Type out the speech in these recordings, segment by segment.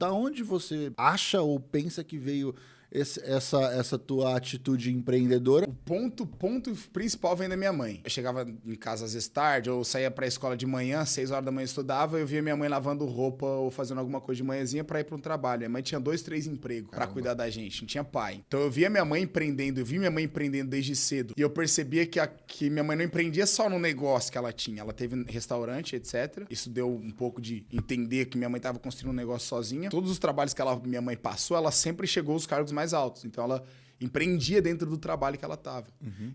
Da onde você acha ou pensa que veio essa tua atitude empreendedora? O ponto principal vem da minha mãe. Eu chegava em casa às vezes tarde, eu saía pra escola de manhã, 6 horas da manhã eu estudava, eu via minha mãe lavando roupa ou fazendo alguma coisa de manhãzinha pra ir pra um trabalho. Minha mãe tinha 2, 3 empregos pra cuidar da gente, não tinha pai. Então eu via minha mãe empreendendo, eu vi minha mãe empreendendo desde cedo. E eu percebia que minha mãe não empreendia só no negócio que ela tinha. Ela teve restaurante, etc. Isso deu um pouco de entender que minha mãe tava construindo um negócio sozinha. Todos os trabalhos que minha mãe passou, ela sempre chegou aos cargos mais altos. Então ela empreendia dentro do trabalho que ela tava.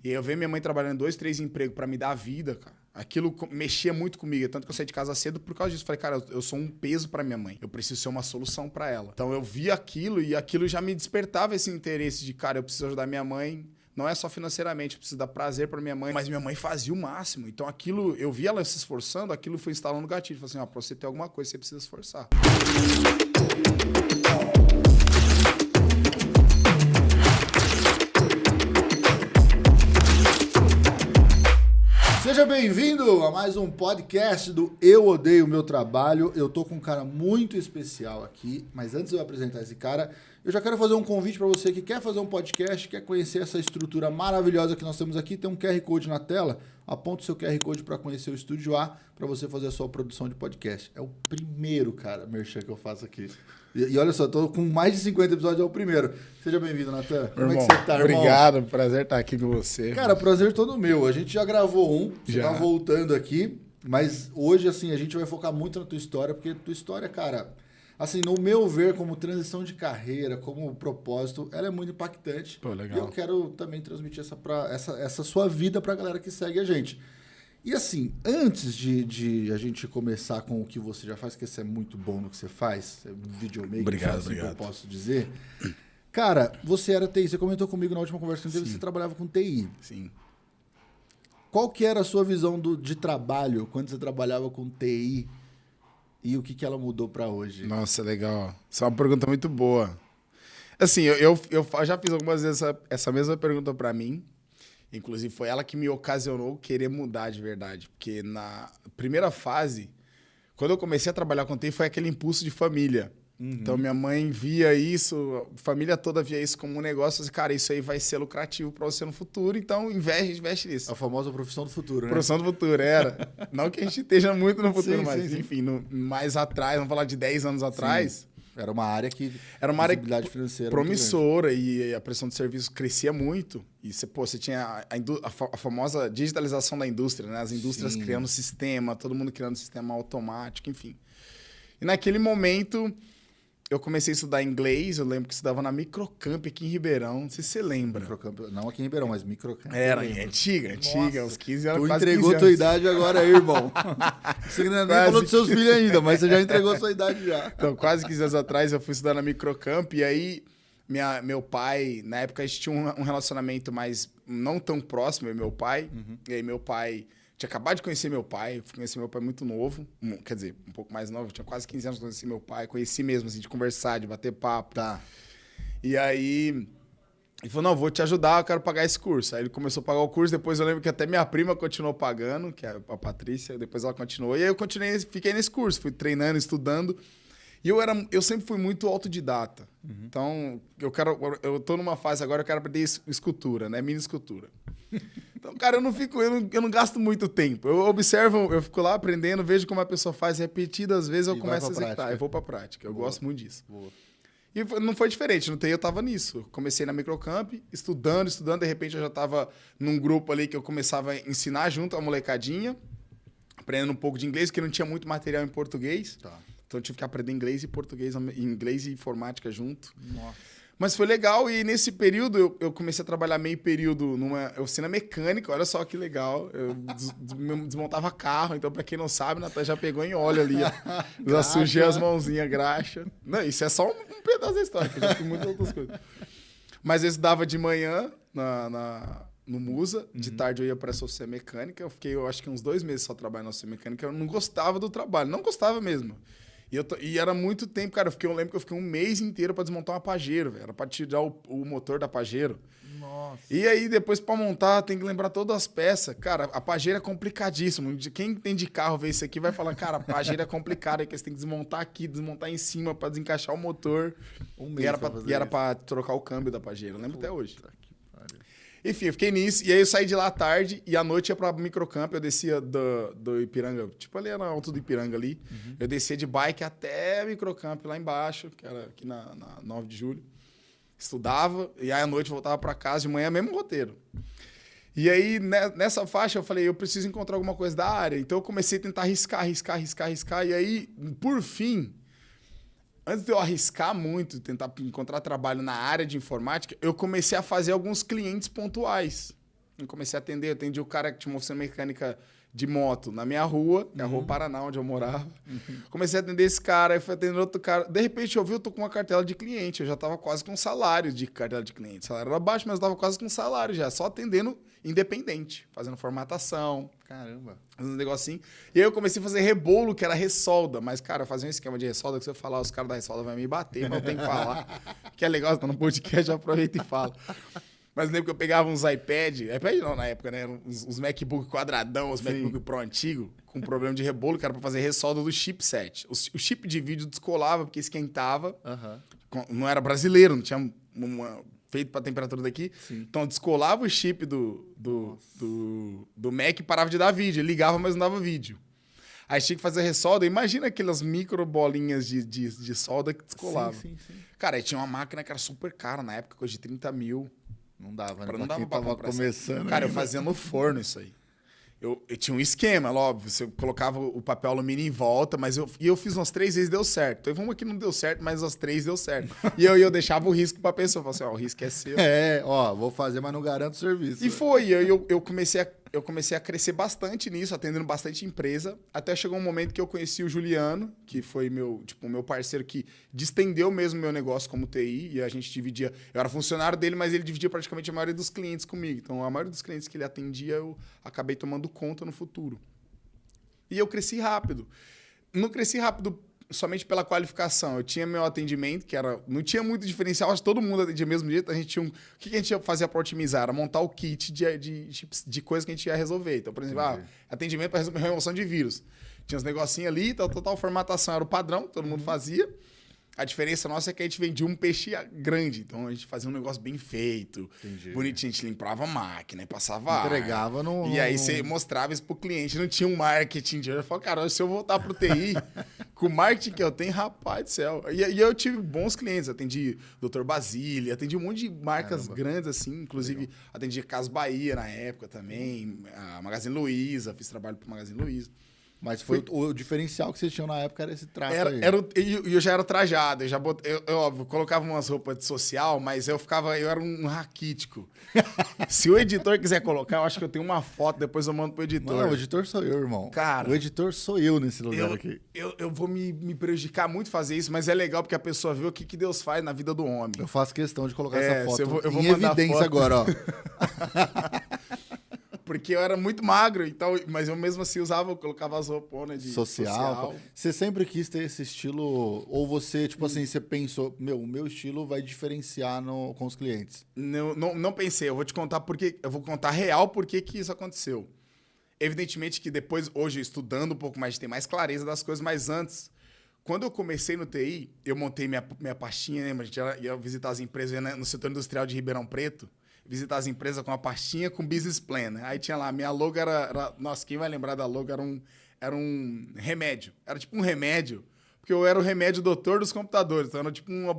E aí eu vi minha mãe trabalhando 2, 3 empregos pra me dar a vida, cara. Aquilo mexia muito comigo. Tanto que eu saí de casa cedo por causa disso. Falei, cara, eu sou um peso pra minha mãe. Eu preciso ser uma solução pra ela. Então eu vi aquilo e aquilo já me despertava esse interesse de, cara, eu preciso ajudar minha mãe. Não é só financeiramente, eu preciso dar prazer pra minha mãe. Mas minha mãe fazia o máximo. Então aquilo, eu vi ela se esforçando, aquilo foi instalando gatilho. Falei assim, ó, pra você ter alguma coisa, você precisa se esforçar. Seja bem-vindo a mais um podcast do Eu Odeio o Meu Trabalho. Eu tô com um cara muito especial aqui, mas antes de eu apresentar esse cara, eu já quero fazer um convite para você que quer fazer um podcast, quer conhecer essa estrutura maravilhosa que nós temos aqui. Tem um QR Code na tela, aponta o seu QR Code para conhecer o Estúdio A, para você fazer a sua produção de podcast. É o primeiro, cara, merchan que eu faço aqui. E olha só, tô com mais de 50 episódios, é o primeiro. Seja bem-vindo, Natan. Como é que você tá, irmão? Obrigado, prazer estar aqui com você. Cara, prazer todo meu. A gente já gravou um, você tá voltando aqui, mas hoje, assim, a gente vai focar muito na tua história, porque tua história, cara, assim, no meu ver, como transição de carreira, como propósito, ela é muito impactante. Pô, legal. E eu quero também transmitir essa sua vida pra galera que segue a gente. E assim, antes de a gente começar com o que você já faz, que você é muito bom no que você faz, é um videomaker, obrigado, assim obrigado. que eu posso dizer. Cara, você era TI, você comentou comigo na última conversa que você trabalhava com TI. Sim. Qual que era a sua visão de trabalho quando você trabalhava com TI e o que ela mudou para hoje? Nossa, legal. Isso é uma pergunta muito boa. Assim, eu já fiz algumas vezes essa mesma pergunta para mim. Inclusive, foi ela que me ocasionou querer mudar de verdade. Porque na primeira fase, quando eu comecei a trabalhar com TI, foi aquele impulso de família. Então, minha mãe via isso, a família toda via isso como um negócio. Assim, cara, isso aí vai ser lucrativo para você no futuro, então investe nisso. A famosa profissão do futuro, né? Profissão do futuro, era. Não que a gente esteja muito no futuro, mas sim. enfim, mais atrás, vamos falar de 10 anos atrás. Sim. Era uma área que... Era uma área financeira promissora e a prestação de serviços crescia muito. E você tinha a famosa digitalização da indústria, né? As indústrias criando sistema, todo mundo criando sistema automático, enfim. E naquele momento, eu comecei a estudar inglês. Eu lembro que estudava na Microcamp aqui em Ribeirão. Não sei se você lembra. Microcamp, não aqui em Ribeirão, mas Microcamp. Era antiga, uns 15 anos. Tu quase entregou 15 tua anos. idade agora aí, irmão. Você nem falou dos seus filhos ainda, mas você já entregou sua idade já. Então, quase 15 anos atrás, eu fui estudar na Microcamp. E aí, meu pai... Na época, a gente tinha um relacionamento mais... Não tão próximo, eu e meu pai. E aí, meu pai... Tinha acabado de conhecer meu pai. Eu conheci meu pai muito novo. Quer dizer, um pouco mais novo. Eu tinha quase 15 anos que conheci meu pai. Conheci mesmo, assim, de conversar, de bater papo. Tá. E aí... Ele falou, não, vou te ajudar, eu quero pagar esse curso. Aí ele começou a pagar o curso, depois eu lembro que até minha prima continuou pagando, que é a Patrícia, depois ela continuou. E aí eu fiquei nesse curso, fui treinando, estudando. E eu sempre fui muito autodidata. Então, eu tô numa fase agora, eu quero aprender escultura, né? Mini escultura. Então, cara, eu não gasto muito tempo. Eu observo, eu fico lá aprendendo, vejo como a pessoa faz repetidas vezes, eu começo a executar. Eu vou pra prática. Eu gosto muito disso. Boa. E não foi diferente, no TI eu tava nisso. Comecei na Microcamp, estudando, de repente eu já tava num grupo ali que eu começava a ensinar junto a molecadinha, aprendendo um pouco de inglês, porque não tinha muito material em português. Tá. Então eu tive que aprender inglês e português, inglês e informática junto. Nossa. Mas foi legal e nesse período eu comecei a trabalhar meio período numa oficina mecânica, olha só que legal. Eu desmontava carro, então pra quem não sabe, Natan já pegou em óleo ali, ó. Já sujei as mãozinhas, graxa. Não, isso é só um pedaço da história, que eu já fiz muitas outras coisas. Mas eu estudava de manhã no Musa, de tarde eu ia pra essa oficina mecânica, eu fiquei, eu acho que uns 2 meses só trabalhando na oficina mecânica, eu não gostava do trabalho, não gostava mesmo. E era muito tempo, cara. Eu lembro que eu fiquei um mês inteiro pra desmontar uma Pajero, velho. Era pra tirar o motor da Pajero. Nossa. E aí, depois, pra montar, tem que lembrar todas as peças. Cara, a Pajero é complicadíssimo. Quem tem de carro ver isso aqui vai falar, cara, a Pajero é complicada, é que você tem que desmontar aqui, desmontar em cima pra desencaixar o motor. Um mês E era pra trocar o câmbio da Pajero. Eu lembro até hoje. Que pariu. Enfim, eu fiquei nisso. E aí eu saí de lá à tarde e à noite ia pra microcamp. Eu descia do Ipiranga, tipo ali na alto do Ipiranga ali. Eu descia de bike até microcamp lá embaixo, que era aqui na 9 de julho. Estudava e aí à noite voltava pra casa, de manhã mesmo roteiro. E aí nessa faixa eu falei, eu preciso encontrar alguma coisa da área. Então eu comecei a tentar arriscar. E aí, por fim, antes de eu arriscar muito, tentar encontrar trabalho na área de informática, eu comecei a fazer alguns clientes pontuais. Eu comecei a atender, eu atendi o cara que tinha uma oficina mecânica de moto na minha rua, que é a Rua Paraná, onde eu morava. Comecei a atender esse cara, aí fui atendendo outro cara. De repente eu tô com uma cartela de cliente, eu já tava quase com salário de cartela de cliente. O salário era baixo, mas eu tava quase com salário já, só atendendo independente, fazendo formatação. Caramba. Fazendo um negocinho. E aí eu comecei a fazer rebolo, que era ressolda. Mas, cara, eu fazia um esquema de ressolda que se eu falar, os caras da ressolda vão me bater, mas eu tenho que falar. Que é legal, tá no podcast, eu aproveito e falo. Mas lembro que eu pegava uns iPad não na época, né? Eram uns MacBook quadradão, os MacBook Pro antigo, com problema de rebolo, que era pra fazer ressolda do chipset. O chip de vídeo descolava porque esquentava. Não era brasileiro, não tinha feito pra temperatura daqui. Sim. Então descolava o chip do Mac e parava de dar vídeo. Ele ligava, mas não dava vídeo. Aí tinha que fazer ressolda. Imagina aquelas micro bolinhas de solda que descolavam. Sim. Cara, aí tinha uma máquina que era super cara na época, coisa de 30 mil. Não dava, né? Não dava pra tava começando. Cara, eu fazia no forno isso aí. Eu tinha um esquema, óbvio. Você colocava o papel alumínio em volta, mas eu fiz umas 3 vezes e deu certo. Teve uma que não deu certo, mas as 3 deu certo. E eu deixava o risco pra pessoa. Eu falava assim, o risco é seu. Vou fazer, mas não garanto o serviço. E foi. Eu comecei a crescer bastante nisso, atendendo bastante empresa. Até chegou um momento que eu conheci o Juliano, que foi meu parceiro que distendeu mesmo meu negócio como TI. E a gente dividia... Eu era funcionário dele, mas ele dividia praticamente a maioria dos clientes comigo. Então, a maioria dos clientes que ele atendia, eu acabei tomando conta no futuro. E eu cresci rápido. Não cresci rápido somente pela qualificação. Eu tinha meu atendimento, que era... Não tinha muito diferencial, acho que todo mundo atendia do mesmo jeito. A gente tinha o que a gente fazia para otimizar? Era montar o kit de coisas que a gente ia resolver. Então, por exemplo, atendimento para remoção de vírus. Tinha uns negocinhos ali, tal, formatação era o padrão, todo mundo fazia. A diferença nossa é que a gente vendia um peixe grande. Então, a gente fazia um negócio bem feito, bonitinho. A gente limpava a máquina, passava entregava no... E aí, você mostrava isso pro cliente. Não tinha um marketing. Eu falei, cara, se eu voltar pro TI, com o marketing que eu tenho, rapaz do céu. E eu tive bons clientes. Atendi Dr. Basile, atendi um monte de marcas grandes, assim. Inclusive, atendi Casas Bahia na época também. A Magazine Luiza, fiz trabalho pro Magazine Luiza. Mas foi o diferencial que vocês tinham na época era esse traço aí. Eu já era trajado, óbvio, colocava umas roupas de social, mas eu era um raquítico. Se o editor quiser colocar, eu acho que eu tenho uma foto, depois eu mando pro editor. Não, o editor sou eu, irmão. Cara, o editor sou eu nesse lugar aqui. Eu vou me prejudicar muito fazer isso, mas é legal porque a pessoa vê o que Deus faz na vida do homem. Eu faço questão de colocar essa foto eu vou em evidência foto. Agora, ó. Porque eu era muito magro, então, mas eu mesmo assim colocava as rouponas de social. Você sempre quis ter esse estilo, ou você, tipo assim, você pensou, o meu estilo vai diferenciar com os clientes? Não pensei, eu vou te contar eu vou contar real por que isso aconteceu. Evidentemente que depois, hoje, estudando um pouco mais, tem mais clareza das coisas, mas antes, quando eu comecei no TI, eu montei minha pastinha, né? A gente ia visitar as empresas no setor industrial de Ribeirão Preto, visitar as empresas com a pastinha com business plan, né? Aí tinha lá, minha logo era... Nossa, quem vai lembrar da logo? Era um remédio. Era tipo um remédio, porque eu era o remédio doutor dos computadores. Então era tipo uma...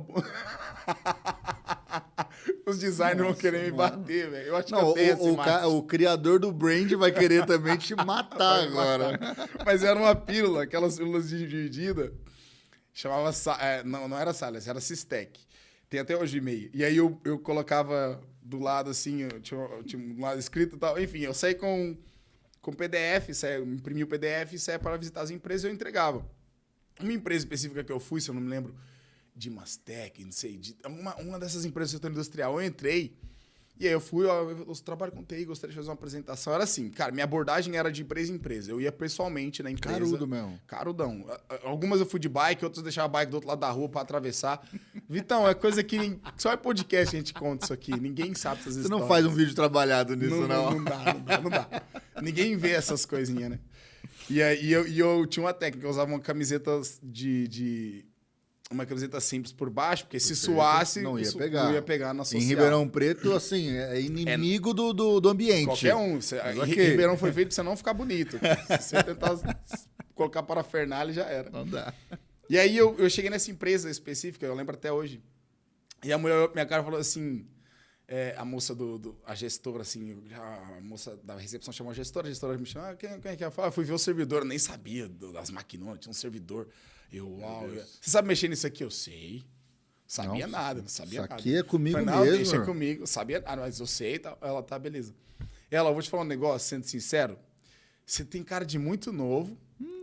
Os designers vão querer me bater, velho. Eu acho que eu tenho essa imagem. O criador do brand vai querer também te matar agora. Mas era uma pílula, aquelas pílulas divididas. Chamava... não era Salles, era Sistec. Tem até hoje e-mail. E aí eu colocava do lado assim, tinha um lado escrito e tal. Enfim, eu saí com PDF, imprimi o PDF e saía para visitar as empresas e eu entregava. Uma empresa específica que eu fui, se eu não me lembro, de Mastec, não sei, uma dessas empresas do setor industrial, eu entrei E aí eu fui, ó, eu trabalho com TI, gostaria de fazer uma apresentação. Era assim, cara, minha abordagem era de empresa em empresa. Eu ia pessoalmente na empresa. Carudo mesmo. Carudão. Algumas eu fui de bike, outras eu deixava a bike do outro lado da rua pra atravessar. Vitão, é coisa que só é podcast a gente conta isso aqui. Ninguém sabe essas histórias. Você não faz um vídeo trabalhado nisso, não? Não dá. Ninguém vê essas coisinhas, né? E aí eu tinha uma técnica, eu usava uma camiseta uma camiseta simples por baixo, porque se suasse, não ia pegar na social. Em Ribeirão Preto, assim, é inimigo do ambiente. Qualquer um. Ribeirão foi feito pra você não ficar bonito. Se você tentar colocar parafernália, já era. Não dá. E aí eu cheguei nessa empresa específica, eu lembro até hoje. E a mulher olhou pra minha cara e falou assim... a moça a gestora, assim, a moça da recepção chamou a gestora me chamou, quem é que é? Eu fui ver o servidor, eu nem sabia das maquinonas, tinha um servidor. Você sabe mexer nisso aqui? Eu sei. Sabia nada, não sabia nada. Isso aqui é comigo falei, mesmo. Deixa comigo, sabia nada, mas eu sei. Tá. Ela, tá, beleza. Ela, eu vou te falar um negócio, sendo sincero, você tem cara de muito novo.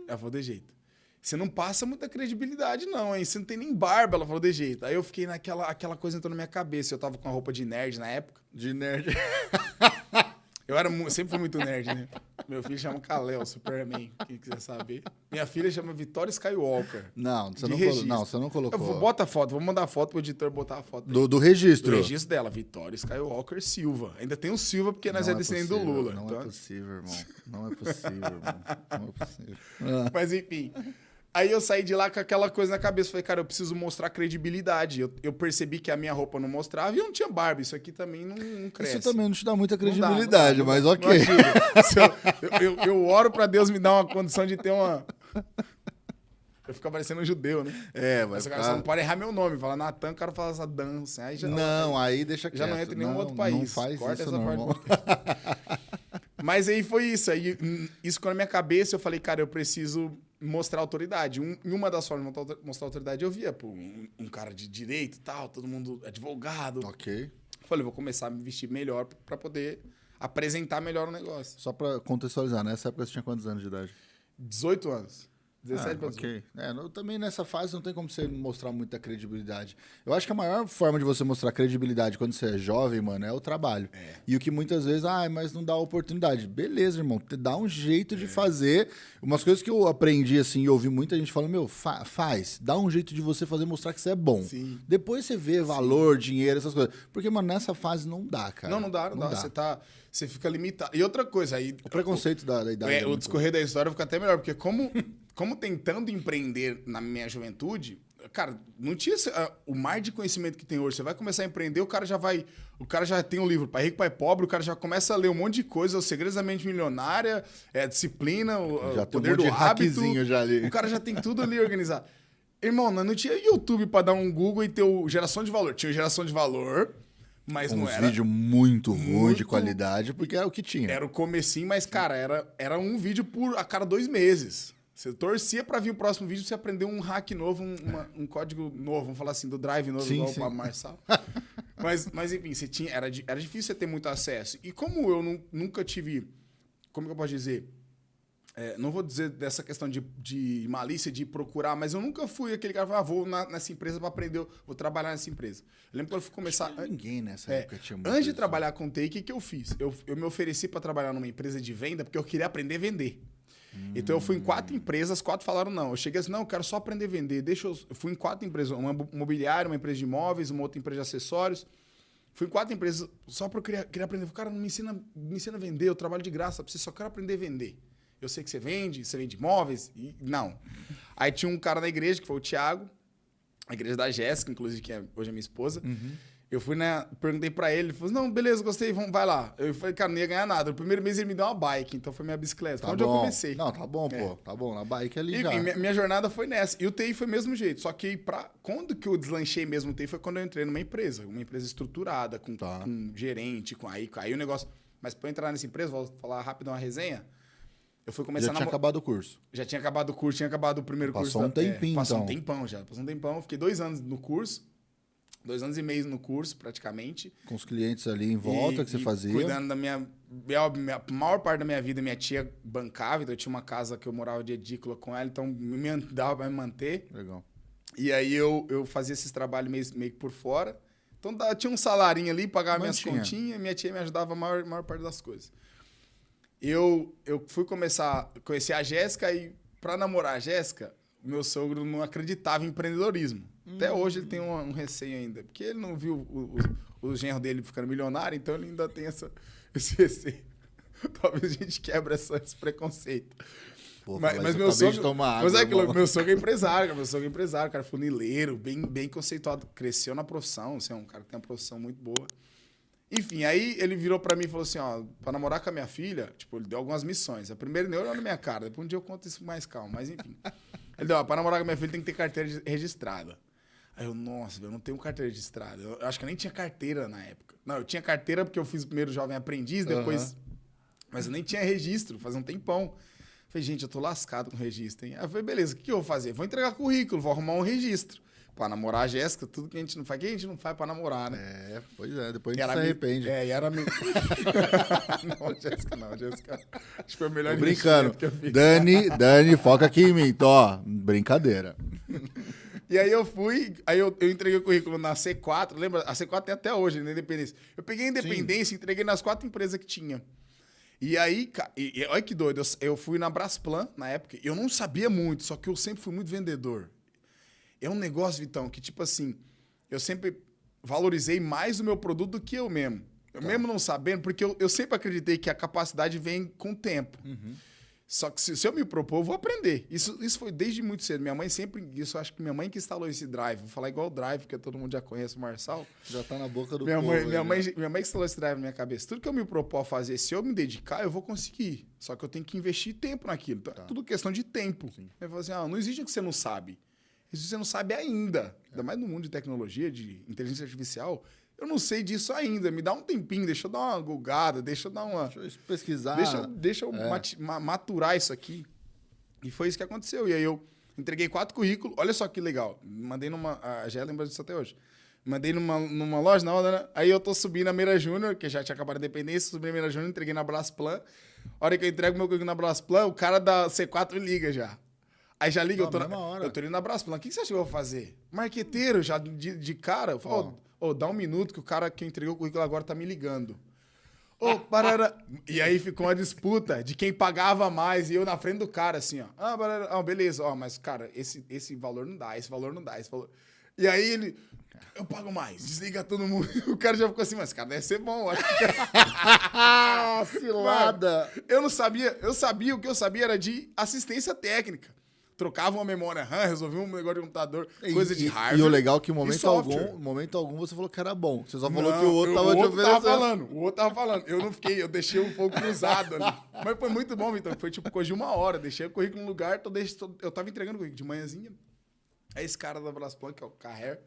Ela falou, de jeito. Você não passa muita credibilidade, não, hein? Você não tem nem barba, ela falou, de jeito. Aí eu fiquei aquela coisa entrou na minha cabeça. Eu tava com a roupa de nerd na época. De nerd. Eu sempre fui muito nerd, né? Meu filho chama Kal-El, Superman, quem quiser saber. Minha filha chama Vitória Skywalker. Não, você não colocou. Bota a foto, vou mandar a foto pro editor botar a foto. Do registro. Do registro dela, Vitória Skywalker Silva. Ainda tem o Silva, porque nós é descendente do Lula. Não é possível, irmão. Não é possível, irmão. Não é possível. Mas enfim... Aí eu saí de lá com aquela coisa na cabeça. Falei, cara, eu preciso mostrar credibilidade. Eu percebi que a minha roupa não mostrava e eu não tinha barba. Isso aqui também não cresce. Isso também não te dá muita credibilidade, mas ok. Eu oro pra Deus me dar uma condição de ter uma... Eu fico parecendo um judeu, né? Mas o cara só não pode errar meu nome. Fala Natan, o cara fala essa dança. Aí já, aí deixa quieto. Já não entra em nenhum outro país. Não faz Corta isso, essa não, parte. Mas aí foi isso. Aí, isso ficou na minha cabeça. Eu falei, cara, eu preciso mostrar autoridade. Uma das formas de mostrar autoridade, eu via um cara de direito e tal, todo mundo advogado. Ok. Falei, vou começar a me vestir melhor para poder apresentar melhor o negócio. Só para contextualizar, nessa época você tinha quantos anos de idade? 18 anos. 17 para 18. Ok. Também nessa fase não tem como você mostrar muita credibilidade. Eu acho que a maior forma de você mostrar credibilidade quando você é jovem, mano, é o trabalho. E o que muitas vezes, mas não dá oportunidade. Beleza, irmão, dá um jeito de fazer. Umas coisas que eu aprendi, assim, e ouvi muita gente falando, faz. Dá um jeito de você fazer, mostrar que você é bom. Sim. Depois você vê valor, dinheiro, essas coisas. Porque, mano, nessa fase não dá, cara. Não dá. Você fica limitado. E outra coisa, aí... O preconceito da idade. O discorrer da história fica até melhor, porque como tentando empreender na minha juventude, cara, não tinha o mar de conhecimento que tem hoje. Você vai começar a empreender, o cara já tem um livro Pai Rico, Pai Pobre, o cara já começa a ler um monte de coisa, Os Segredos da Mente Milionária, Disciplina, o Poder do Hábito. Já ali. O cara já tem tudo ali organizado. Irmão, não tinha YouTube pra dar um Google e ter o Geração de Valor. Tinha Geração de Valor, mas não era... Um vídeo muito ruim de qualidade, porque era o que tinha. Era o comecinho, mas, cara, era um vídeo a cada 2 meses. Você torcia pra vir o próximo vídeo, você aprender um hack novo, um código novo, vamos falar assim, do Drive novo, igual o Marçal. Mas enfim, era difícil você ter muito acesso. E como eu nunca tive, como que eu posso dizer? Não vou dizer dessa questão de malícia, de procurar, mas eu nunca fui aquele cara que falava, vou nessa empresa pra aprender, vou trabalhar nessa empresa. Eu lembro quando eu fui começar... Ninguém nessa época tinha muito Antes de isso. trabalhar com TI, o que eu fiz? Eu me ofereci pra trabalhar numa empresa de venda porque eu queria aprender a vender. Então eu fui em 4 empresas, 4 falaram não. Eu cheguei assim, não, eu quero só aprender a vender. Eu fui em 4 empresas, uma imobiliária, uma empresa de imóveis, uma outra empresa de acessórios. Fui em 4 empresas só porque eu queria aprender. Cara, não me ensina a vender, eu trabalho de graça, você só quer aprender a vender. Eu sei que você vende imóveis. Não. Aí tinha um cara na igreja, que foi o Thiago, a igreja da Jéssica, inclusive, que hoje é minha esposa. Eu fui, perguntei pra ele falou, não, beleza, gostei, vai lá. Eu falei, cara, não ia ganhar nada. No primeiro mês ele me deu uma bike, então foi minha bicicleta. Foi onde eu comecei. Não, tá bom, pô. Tá bom, na bike ali já. Enfim, minha jornada foi nessa. E o TI foi o mesmo jeito. Só que quando que eu deslanchei mesmo o TI foi quando eu entrei numa empresa estruturada, com gerente, aí o negócio... Mas pra eu entrar nessa empresa, vou falar rápido uma resenha, eu fui começar... Já tinha acabado o curso. Já tinha acabado o curso, tinha acabado o primeiro curso. Passou um tempinho, Passou um tempão já. Passou um tempão. Fiquei 2 anos no curso. 2 anos e meio no curso, praticamente. Com os clientes ali em volta que você fazia. Cuidando da minha maior parte da minha vida, minha tia bancava, então eu tinha uma casa que eu morava de edícula com ela, então dava pra me manter. Legal. E aí eu fazia esses trabalhos meio que por fora. Então tinha um salarinho ali, pagava minhas Mantinha. continhas, minha tia me ajudava a maior parte das coisas. Eu fui conhecer a Jéssica e para namorar a Jéssica, meu sogro não acreditava em empreendedorismo. Até hoje ele tem um receio ainda, porque ele não viu o genro dele ficando milionário, então ele ainda tem esse receio. Talvez a gente quebre esse preconceito. Pô, Mas meu sogro, de tomar água, mas é aquilo, irmão. meu sogro é empresário, cara funileiro, bem conceituado, cresceu na profissão, assim, é um cara que tem uma profissão muito boa. Enfim, aí ele virou pra mim e falou assim, ó, pra namorar com a minha filha, tipo, ele deu algumas missões. A primeira ele olhou na minha cara, depois um dia eu conto isso mais calmo, mas enfim. Ele deu, ó, pra namorar com a minha filha tem que ter carteira registrada. Aí eu, nossa, eu não tenho carteira registrada. Eu acho que eu nem tinha carteira na época. Não, eu tinha carteira porque eu fiz o primeiro Jovem Aprendiz, depois... Mas eu nem tinha registro, fazia um tempão. Falei, gente, eu tô lascado com registro, hein? Aí eu falei, beleza, o que eu vou fazer? Vou entregar currículo, vou arrumar um registro. Pra namorar a Jéssica, tudo que a gente não faz, que a gente não faz pra namorar, né? É, pois é, depois a gente se arrepende. E era meio... Não, Jéssica, acho que foi o melhor Tô brincando. que eu fiz. Dani, foca aqui em mim. Tô, ó, brincadeira. E aí eu entreguei o currículo na C4, lembra? A C4 tem até hoje, na Independência. Eu peguei a Independência e entreguei nas 4 empresas que tinha. E aí, olha que doido, eu fui na Brasplan, na época, eu não sabia muito, só que eu sempre fui muito vendedor. É um negócio, Vitão, que tipo assim, eu sempre valorizei mais o meu produto do que eu mesmo. Eu mesmo não sabendo, porque eu sempre acreditei que a capacidade vem com o tempo. Só que se eu me propor, eu vou aprender. Isso foi desde muito cedo. Minha mãe sempre... Isso, acho que minha mãe que instalou esse drive. Vou falar igual o drive, que todo mundo já conhece o Marçal. Já tá na boca do Minha povo. mãe Né? que instalou esse drive na minha cabeça. Tudo que eu me propor a fazer, se eu me dedicar, eu vou conseguir. Só que eu tenho que investir tempo naquilo. Então, é tudo questão de tempo. Sim. Eu falo assim, não existe o que você não sabe. Isso você não sabe ainda. Ainda mais no mundo de tecnologia, de inteligência artificial... Eu não sei disso ainda. Me dá um tempinho, deixa eu dar uma gulgada, deixa eu dar uma... Deixa eu pesquisar. Deixa eu maturar isso aqui. E foi isso que aconteceu. E aí eu entreguei 4 currículos. Olha só que legal. Mandei numa... A Gé lembra disso até hoje. Mandei numa loja, na hora, né? Aí eu tô subindo a Meira Júnior, que já tinha acabado a Independência, subi a Meira Júnior, entreguei na Brasplan. A hora que eu entrego meu currículo na Brasplan, o cara da C4 liga já. Aí já liga, eu tô indo na Brasplan. O que você acha que eu vou fazer? Marqueteiro, já de cara. Eu falo, dá um minuto que o cara que entregou o currículo agora tá me ligando. Parara. E aí ficou uma disputa de quem pagava mais. E eu na frente do cara, assim, ó. Beleza, mas, cara, esse valor não dá, esse valor não dá, esse valor... E aí ele... Eu pago mais, desliga todo mundo. O cara já ficou assim, mas, cara, deve ser bom. Acho que... Cilada! Mano, eu não sabia. O que eu sabia era de assistência técnica. Trocava uma memória RAM, resolvia um negócio de computador, coisa de hardware. E o legal é que em momento algum você falou que era bom. Você só falou que o outro tava te oferecendo. O outro tava falando. Eu deixei um pouco cruzado ali. Mas foi muito bom, Vitor. Foi tipo coisa de 1 hora. Deixei o currículo no lugar, eu tava entregando o currículo de manhãzinha. Aí esse cara da Brasplan, que é o Carrer,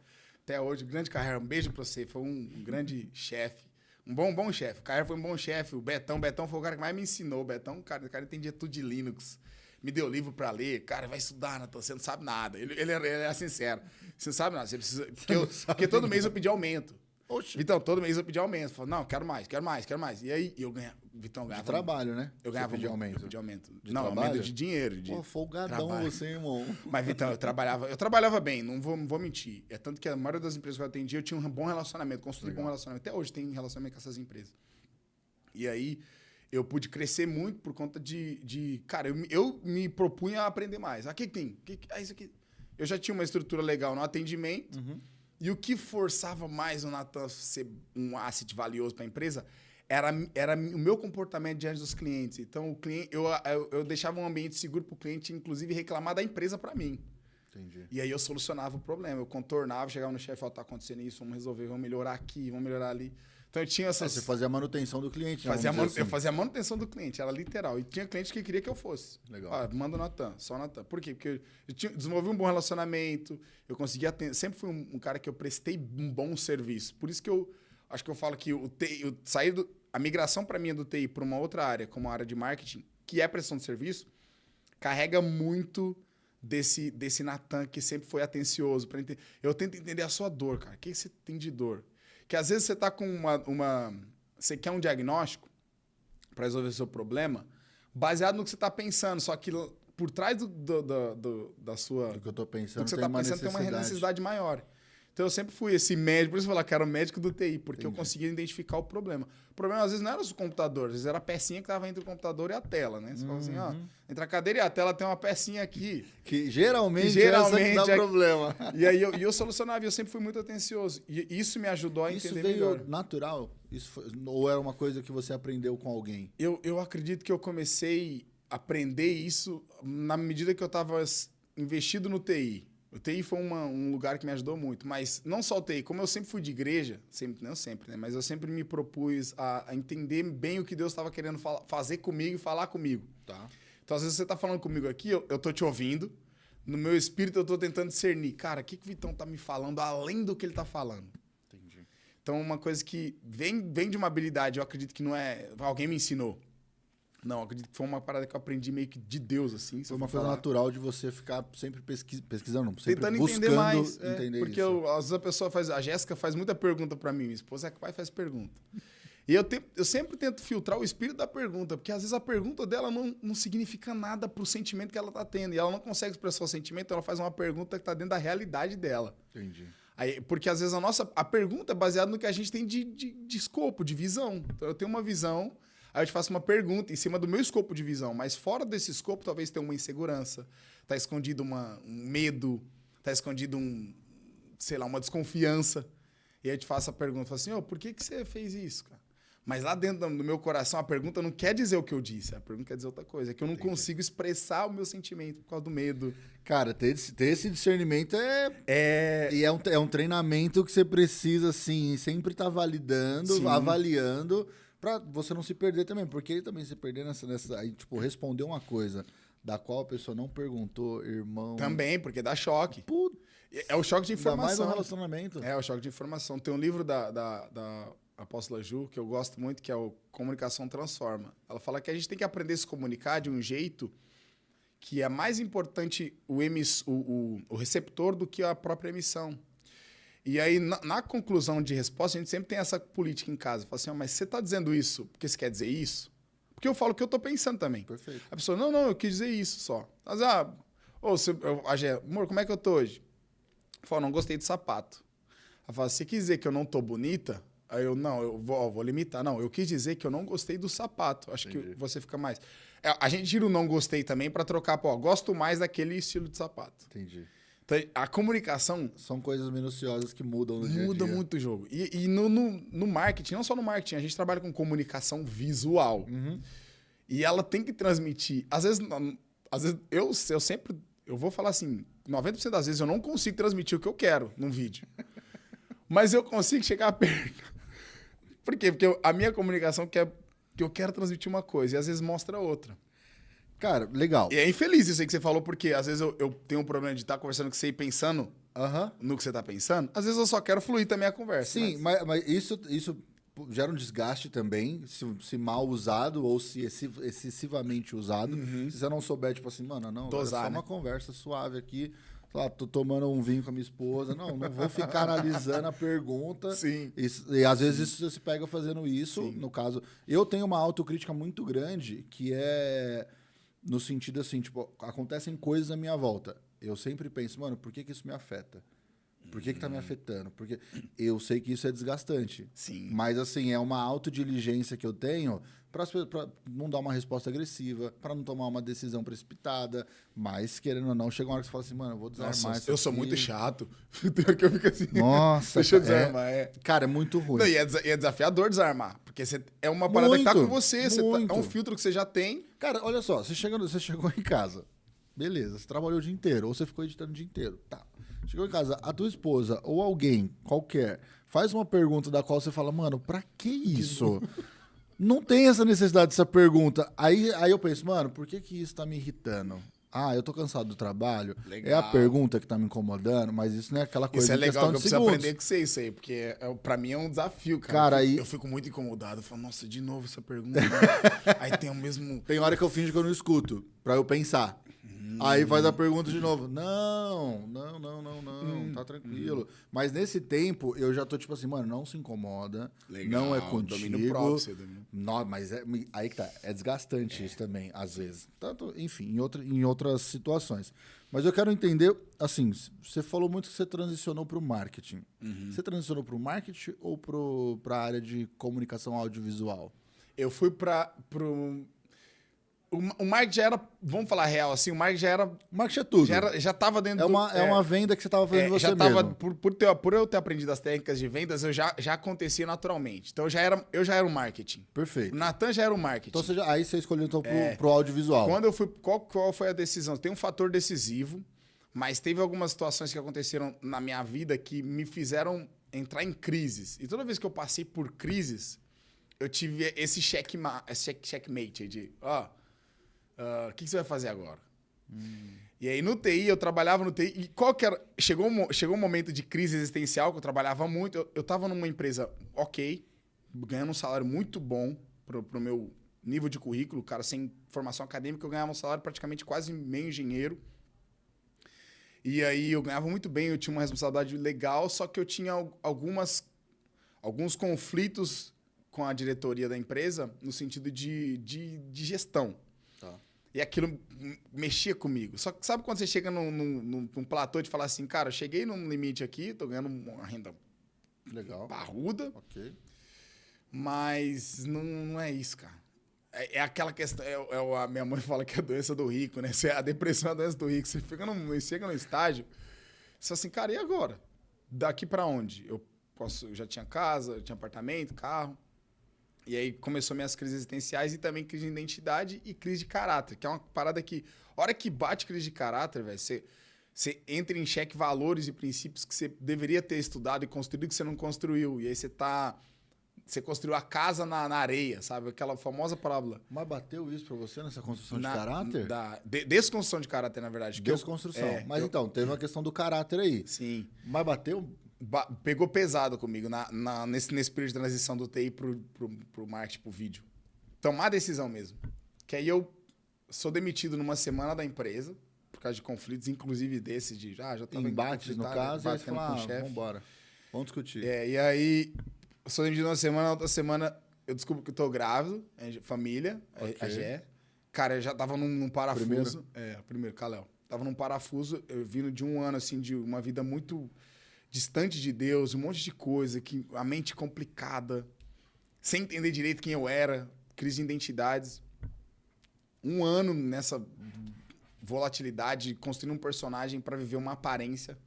até hoje, o grande Carrer, um beijo pra você. Foi um grande chefe. Um bom chefe. O Carrer foi um bom chefe. O Betão foi o cara que mais me ensinou. O Betão, o cara entendia tudo de Linux. Me deu livro pra ler. Cara, vai estudar, Natan, você não sabe nada. Ele é sincero. Você não sabe nada. Você precisa... Porque todo mês eu pedi aumento. Oxe. Vitão, todo mês eu pedi aumento. Falei, não, quero mais. E aí eu ganhava... Vitão ganhava... De trabalho, né? Eu ganhava aumento. Eu pedi aumento. Não, aumento de dinheiro. Pô, folgadão trabalho. você, irmão. Mas, Vitão, eu trabalhava bem, não vou mentir. É tanto que a maioria das empresas que eu atendi, eu tinha um bom relacionamento, construí um bom relacionamento. Até hoje tem relacionamento com essas empresas. E aí... Eu pude crescer muito por conta cara, eu me propunha a aprender mais. O que tem? Isso aqui. Eu já tinha uma estrutura legal no atendimento. E o que forçava mais o Natan ser um asset valioso para a empresa era o meu comportamento diante dos clientes. Então, o cliente, eu deixava um ambiente seguro para o cliente, inclusive, reclamar da empresa para mim. Entendi. E aí eu solucionava o problema. Eu contornava, chegava no chefe, tá acontecendo isso, vamos resolver, vamos melhorar aqui, vamos melhorar ali. Então eu tinha essas... Você fazia a manutenção do cliente, né? Eu fazia a manutenção do cliente, era literal. E tinha cliente que queria que eu fosse. Legal. Manda o Natan, só o Natan. Por quê? Porque eu desenvolvi um bom relacionamento, eu conseguia atender. Sempre fui um cara que eu prestei um bom serviço. Por isso que eu acho que eu falo que a migração para mim do TI para uma outra área, como a área de marketing, que é prestação de serviço, carrega muito desse Natan que sempre foi atencioso. Eu tento entender a sua dor, cara. O que você tem de dor? Que às vezes você está com você quer um diagnóstico para resolver o seu problema baseado no que você está pensando, só que por trás da sua... Do que eu estou pensando, tem uma necessidade maior. Então eu sempre fui esse médico, por isso eu falar que era o médico do TI, porque eu conseguia identificar o problema. O problema às vezes não era o computador, às vezes era a pecinha que estava entre o computador e a tela, né? Você fala assim, ó, entre a cadeira e a tela tem uma pecinha aqui. Que geralmente essa que dá problema. E aí eu solucionava, e eu sempre fui muito atencioso. E isso me ajudou a entender melhor. Isso veio natural? Ou era uma coisa que você aprendeu com alguém? Eu acredito que eu comecei a aprender isso na medida que eu estava investido no TI. O TI foi um lugar que me ajudou muito, mas não só o TI, como eu sempre fui de igreja, não sempre, né? Mas eu sempre me propus a entender bem o que Deus estava querendo fazer comigo e falar comigo. Tá. Então, às vezes você está falando comigo aqui, eu tô te ouvindo, no meu espírito eu tô tentando discernir, cara, o que o Vitão tá me falando além do que ele tá falando? Entendi. Então, uma coisa que vem de uma habilidade, eu acredito que não é... Alguém me ensinou. Não, acredito que foi uma parada que eu aprendi meio que de Deus, assim. Foi uma coisa natural de você ficar sempre pesquisando, sempre tentando buscando entender mais. entender porque isso. Às vezes a pessoa faz... A Jéssica faz muita pergunta pra mim, minha esposa é que vai faz pergunta. E eu sempre tento filtrar o espírito da pergunta, porque às vezes a pergunta dela não significa nada pro sentimento que ela tá tendo. E ela não consegue expressar o sentimento, ela faz uma pergunta que tá dentro da realidade dela. Entendi. Aí, porque às vezes a pergunta é baseada no que a gente tem de escopo, de visão. Então eu tenho uma visão... Aí eu te faço uma pergunta em cima do meu escopo de visão, mas fora desse escopo talvez tenha uma insegurança, tá escondido um medo, tá escondido uma desconfiança. E aí eu te faço a pergunta, assim, por que você fez isso, cara? Mas lá dentro do meu coração a pergunta não quer dizer o que eu disse, a pergunta quer dizer outra coisa, é que eu não consigo expressar o meu sentimento por causa do medo. Cara, ter esse discernimento E é um treinamento que você precisa, assim, sempre estar validando, Sim. avaliando, pra você não se perder também. Porque ele também se perder aí, tipo, responder uma coisa da qual a pessoa não perguntou, irmão... Também, porque dá choque. Puta, É o choque de informação. ainda mais no relacionamento. É o choque de informação. Tem um livro da Apóstola Ju, que eu gosto muito, que é o Comunicação Transforma. Ela fala que a gente tem que aprender a se comunicar de um jeito que é mais importante o receptor do que a própria emissão. E aí, na conclusão de resposta, a gente sempre tem essa política em casa. Fala assim, mas você está dizendo isso porque você quer dizer isso? Porque eu falo o que eu estou pensando também. Perfeito. A pessoa, não, eu quis dizer isso só. Mas, amor, como é que eu tô hoje? Eu falo, não gostei do sapato. Ela fala, você quis dizer que eu não tô bonita? Aí eu vou limitar. Não, eu quis dizer que eu não gostei do sapato. Acho que você fica mais... A gente tira o não gostei também para trocar, gosto mais daquele estilo de sapato. Entendi. Então, a comunicação... São coisas minuciosas que mudam no dia a dia. Muda muito o jogo. E no marketing, não só no marketing, a gente trabalha com comunicação visual. Uhum. E ela tem que transmitir... Às vezes eu sempre... Eu vou falar assim, 90% das vezes eu não consigo transmitir o que eu quero num vídeo. Mas eu consigo chegar perto. Por quê? Porque a minha comunicação que eu quero transmitir uma coisa e às vezes mostra outra. Cara, legal. E é infeliz isso aí que você falou, porque às vezes eu tenho um problema de estar conversando com você e pensando no que você está pensando. Às vezes eu só quero fluir também a conversa. Sim, mas isso gera um desgaste também, se mal usado ou se excessivamente usado. Se você não souber, tipo assim, mano, não, Dosar, é só uma conversa suave aqui. Tô tomando um vinho com a minha esposa. Não vou ficar analisando a pergunta. Sim. E às vezes você se pega fazendo isso. Sim. No caso, eu tenho uma autocrítica muito grande, que é no sentido assim, tipo, acontecem coisas à minha volta. Eu sempre penso, mano, por que isso me afeta? Por que tá me afetando? Porque eu sei que isso é desgastante. Sim. Mas, assim, é uma autodiligência que eu tenho para não dar uma resposta agressiva, para não tomar uma decisão precipitada. Mas, querendo ou não, chega uma hora que você fala assim, mano, eu vou desarmar isso. Eu sou muito chato. Que eu fico assim. Nossa. Deixa eu desarmar. Cara, é muito ruim. Não, e é desafiador desarmar. Porque é uma parada que tá com você. É um filtro que você já tem. Cara, olha só. Você chegou em casa. Beleza, você trabalhou o dia inteiro. Ou você ficou editando o dia inteiro. Tá. Chegou em casa, a tua esposa ou alguém qualquer faz uma pergunta da qual você fala, mano, pra que isso? Não tem essa necessidade dessa pergunta. Aí eu penso, mano, por que isso tá me irritando? Ah, eu tô cansado do trabalho. Legal. É a pergunta que tá me incomodando, mas isso não é aquela coisa isso é legal, que eu preciso segundos. aprender com você isso aí, porque pra mim é um desafio, cara. Cara, eu fico muito incomodado. Eu falo, nossa, de novo essa pergunta. Aí tem o mesmo... Tem hora que eu finjo que eu não escuto, pra eu pensar. Aí faz a pergunta de novo. Não, tá tranquilo. Mas nesse tempo, eu já tô tipo assim, mano, não se incomoda. Legal, não é contigo. Domínio próprio, não, mas aí que tá. É desgastante isso também, às vezes. Tanto, enfim, em outras situações. Mas eu quero entender, assim, você falou muito que você transicionou para o marketing. Você transicionou para o marketing ou para a área de comunicação audiovisual? Eu fui para o marketing já era, vamos falar real, assim, o marketing já era... O marketing é tudo. Já estava dentro É uma venda que você estava fazendo você mesmo. Por eu ter aprendido as técnicas de vendas, já acontecia naturalmente. Então, eu já era o marketing. Perfeito. O Natan já era o marketing. Então, aí você escolheu então, pro audiovisual. Quando eu fui... Qual foi a decisão? Tem um fator decisivo, mas teve algumas situações que aconteceram na minha vida que me fizeram entrar em crises. E toda vez que eu passei por crises, eu tive esse checkmate de... o que você vai fazer agora? E aí no TI, eu trabalhava no TI, e qual que era... Chegou um momento de crise existencial, que eu trabalhava muito, eu tava numa empresa ok, ganhando um salário muito bom pro meu nível de currículo, cara, sem formação acadêmica, eu ganhava um salário praticamente quase meio engenheiro. E aí eu ganhava muito bem, eu tinha uma responsabilidade legal, só que eu tinha alguns conflitos com a diretoria da empresa no sentido de gestão. E aquilo mexia comigo. Só que sabe quando você chega num platô de falar assim, cara, eu cheguei num limite aqui, tô ganhando uma renda legal, parruda, ok, mas não é isso, cara. É aquela questão, a minha mãe fala que é a doença do rico, né? A depressão é a doença do rico. Você chega no estágio, você fala assim, cara, e agora? Daqui pra onde? Eu já tinha casa, eu tinha apartamento, carro. E aí começou minhas crises existenciais e também crise de identidade e crise de caráter, que é uma parada que, a hora que bate crise de caráter, velho, você entra em xeque valores e princípios que você deveria ter estudado e construído que você não construiu. E aí você construiu a casa na areia, sabe? Aquela famosa parábola. Mas bateu isso pra você nessa construção de caráter? Desconstrução de caráter, na verdade. Desconstrução. Mas então, teve uma questão do caráter aí. Sim. Mas bateu... Pegou pesado comigo nesse período de transição do TI pro marketing, pro vídeo. Tomar decisão mesmo. Que aí eu sou demitido numa semana da empresa, por causa de conflitos, inclusive desse de... já tava embates, no caso, e aí você fala, vambora. Vamos discutir. E aí, eu sou demitido numa semana, na outra semana eu descubro que eu tô grávido, família, a Gé. Cara, eu já tava num parafuso. Primeiro, Kalel. Tava num parafuso, eu vindo de um ano, assim, de uma vida muito... distante de Deus, um monte de coisa, a mente complicada, sem entender direito quem eu era, crise de identidades. Um ano nessa volatilidade, construindo um personagem para viver uma aparência,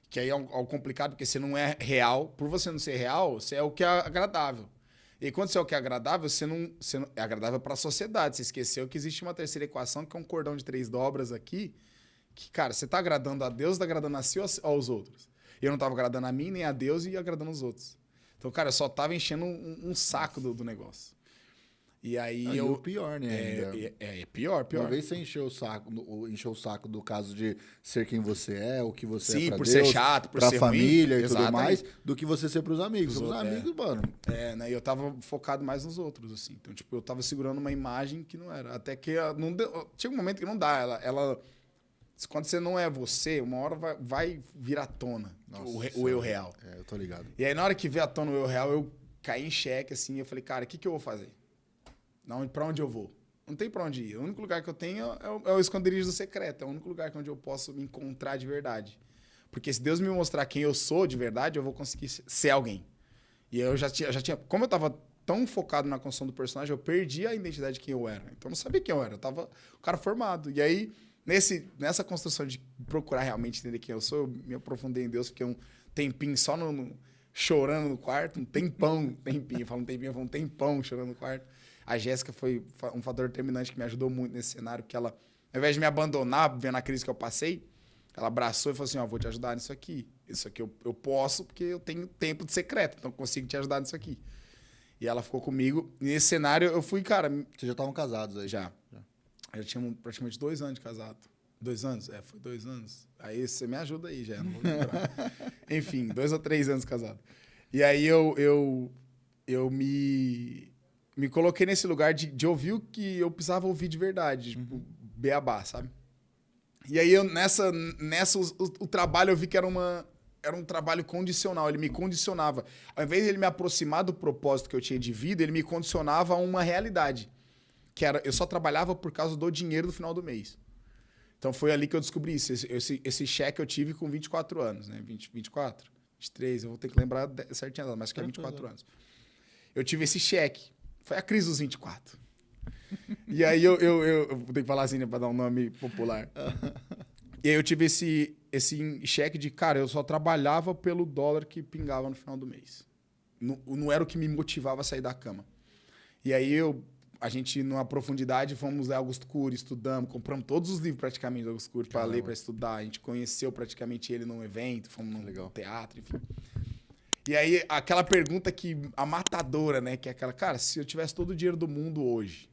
que aí é algo complicado, porque você não é real. Por você não ser real, você é o que é agradável. E quando você é o que é agradável, você não é agradável para a sociedade. Você esqueceu que existe uma terceira equação, que é um cordão de 3 dobras aqui, que, cara, você está agradando a Deus, está agradando a si ou aos outros? Eu não estava agradando a mim, nem a Deus, e agradando os outros. Então, cara, eu só estava enchendo um saco do negócio. E aí o pior, né? Pior. Uma vez você encheu o saco do caso de ser quem você é, o que você é pra por Deus, ser chato, por pra ser família ruim, e tudo mais, do que você ser pros amigos. Os amigos, mano. Né? E eu tava focado mais nos outros, assim. Então, tipo, eu tava segurando uma imagem que não era. Até que tinha um momento que não dá. Quando você não é você, uma hora vai vir à tona. Nossa, o eu real. Eu tô ligado. E aí, na hora que veio à tona o eu real, eu caí em xeque, assim. Eu falei, cara, o que eu vou fazer? Pra onde eu vou? Não tem pra onde ir. O único lugar que eu tenho é o esconderijo do secreto. É o único lugar onde eu posso me encontrar de verdade. Porque se Deus me mostrar quem eu sou de verdade, eu vou conseguir ser alguém. E eu já tinha... Como eu tava tão focado na construção do personagem, eu perdi a identidade de quem eu era. Então, eu não sabia quem eu era. Eu tava um cara formado. E aí... Nessa construção de procurar realmente entender quem eu sou, eu me aprofundei em Deus, fiquei um tempinho só chorando no quarto, um tempão um tempão chorando no quarto. A Jéssica foi um fator determinante que me ajudou muito nesse cenário, porque ela, ao invés de me abandonar, vendo a crise que eu passei, ela abraçou e falou assim, vou te ajudar nisso aqui. Isso aqui eu posso, porque eu tenho tempo de secreto, então eu consigo te ajudar nisso aqui. E ela ficou comigo. E nesse cenário, eu fui, cara... Vocês já estavam casados aí? Já tínhamos praticamente 2 anos de casado. 2 anos? Foi 2 anos. Aí você me ajuda aí, já. Não vou lembrar. Enfim, 2 ou 3 anos casado. E aí eu me coloquei nesse lugar de ouvir o que eu precisava ouvir de verdade. Tipo, beabá, sabe? E aí o trabalho eu vi que era um trabalho condicional. Ele me condicionava. Ao invés de ele me aproximar do propósito que eu tinha de vida, ele me condicionava a uma realidade. Que era, eu só trabalhava por causa do dinheiro no final do mês. Então foi ali que eu descobri isso. Esse cheque eu tive com 24 anos, né? 24, 23, eu vou ter que lembrar certinho, mas acho que é 24 anos. Eu tive esse cheque. Foi a crise dos 24. E aí eu vou ter que falar assim, né, para dar um nome popular. E aí eu tive esse cheque de, cara, eu só trabalhava pelo dólar que pingava no final do mês. Não era o que me motivava a sair da cama. E aí a gente, numa profundidade, fomos ler Augusto Cury, estudamos, compramos todos os livros praticamente do Augusto Cury para ler, para estudar. A gente conheceu praticamente ele num evento, fomos num teatro, enfim. E aí aquela pergunta a matadora, né? Que é aquela, cara, se eu tivesse todo o dinheiro do mundo hoje,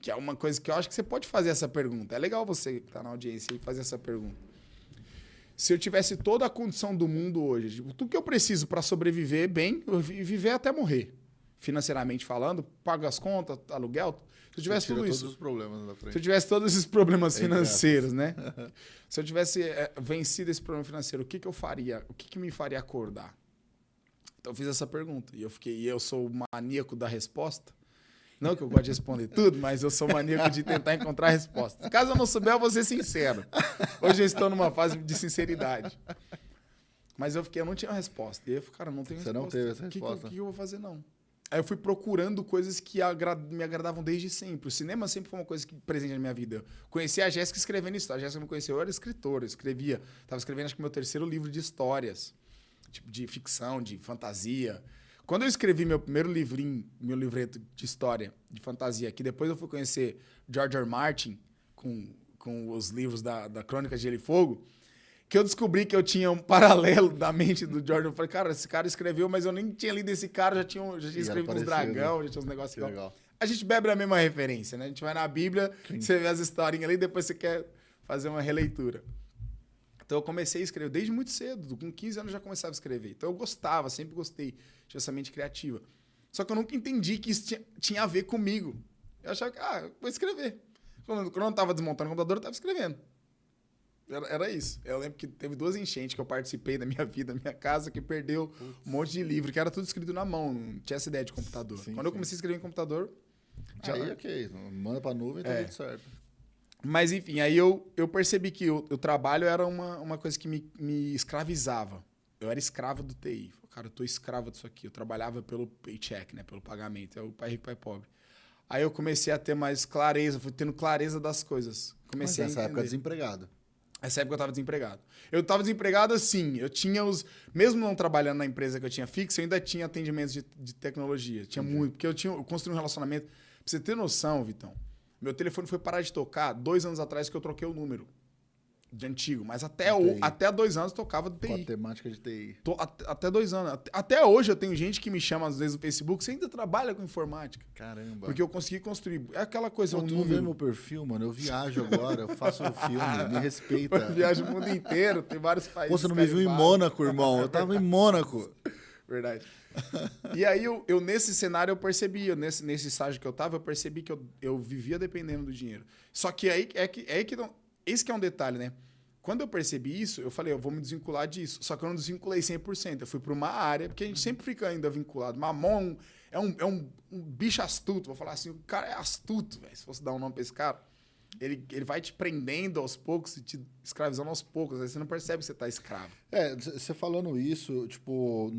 que é uma coisa que eu acho que você pode fazer essa pergunta. É legal você que tá na audiência e fazer essa pergunta. Se eu tivesse toda a condição do mundo hoje, tipo, tudo que eu preciso para sobreviver bem, viver até morrer, financeiramente falando, pago as contas, aluguel, se eu tivesse tudo isso. Todos os problemas na frente. Se eu tivesse todos esses problemas financeiros, né? Se eu tivesse vencido esse problema financeiro, o que eu faria? O que me faria acordar? Então eu fiz essa pergunta. E eu sou o maníaco da resposta. Não que eu gosto de responder tudo, mas eu sou maníaco de tentar encontrar respostas. Caso eu não souber, eu vou ser sincero. Hoje eu estou numa fase de sinceridade. Mas eu não tinha resposta. E aí eu falei, cara, não tenho resposta. Você não teve essa resposta? O que eu vou fazer, não? Aí eu fui procurando coisas que me agradavam desde sempre. O cinema sempre foi uma coisa presente na minha vida. Eu conheci a Jéssica escrevendo história. A Jéssica me conheceu, eu era escritor, eu escrevia. Estava escrevendo, acho que meu 3º livro de histórias. Tipo, de ficção, de fantasia. Quando eu escrevi meu primeiro livrinho, meu livreto de história, de fantasia, que depois eu fui conhecer George R. R. Martin, com os livros da Crônica de Gelo e Fogo, que eu descobri que eu tinha um paralelo da mente do George. Eu falei, cara, esse cara escreveu, mas eu nem tinha lido esse cara, já tinha escrevido uns dragão, já tinha uns negócios legal. A gente bebe a mesma referência, né? A gente vai na Bíblia, você vê as historinhas ali, depois você quer fazer uma releitura. Então eu comecei a escrever desde muito cedo, com 15 anos eu já começava a escrever. Então eu gostava, sempre gostei, tinha essa mente criativa. Só que eu nunca entendi que isso tinha a ver comigo. Eu achava que, vou escrever. Quando eu não estava desmontando o computador, eu estava escrevendo. Era isso. Eu lembro que teve 2 enchentes que eu participei da minha vida, da minha casa, que perdeu um monte de livro, que era tudo escrito na mão, não tinha essa ideia de computador. Quando eu comecei a escrever em computador... Aí, ok, manda pra nuvem e tá tudo certo. Mas, enfim, aí eu percebi que o trabalho era uma coisa que me escravizava. Eu era escravo do TI. Cara, eu tô escravo disso aqui. Eu trabalhava pelo paycheck, né? Pelo pagamento. É o pai rico, pai pobre. Aí eu comecei a ter mais clareza, fui tendo clareza das coisas. Comecei Mas nessa época desempregado. Nessa época eu estava desempregado. Eu estava desempregado assim, eu tinha mesmo não trabalhando na empresa que eu tinha fixa, eu ainda tinha atendimentos de tecnologia. Tinha muito, porque eu construí um relacionamento. Pra você ter noção, Vitão, meu telefone foi parar de tocar 2 anos atrás que eu troquei o número de antigo. Mas até 2 anos tocava do TI. Com a temática de TI. Até 2 anos. Até hoje eu tenho gente que me chama às vezes no Facebook, você ainda trabalha com informática. Caramba. Porque eu consegui construir. É aquela coisa, tu não vê meu perfil, mano? Eu viajo agora, eu faço filme, me respeita. Eu viajo o mundo inteiro, tem vários países. Pô, você não me viu em Mônaco, irmão? Eu tava em Mônaco. Verdade. E aí, eu nesse cenário, eu percebi, nesse estágio que eu tava, eu percebi que eu vivia dependendo do dinheiro. Só que esse que é um detalhe, né? Quando eu percebi isso, eu falei, eu vou me desvincular disso. Só que eu não desvinculei 100%. Eu fui para uma área, porque a gente sempre fica ainda vinculado. Mamon é um bicho astuto. Vou falar assim, o cara é astuto, velho. Se fosse dar um nome para esse cara, ele vai te prendendo aos poucos e te escravizando aos poucos. Aí você não percebe que você tá escravo. Você falando isso, tipo,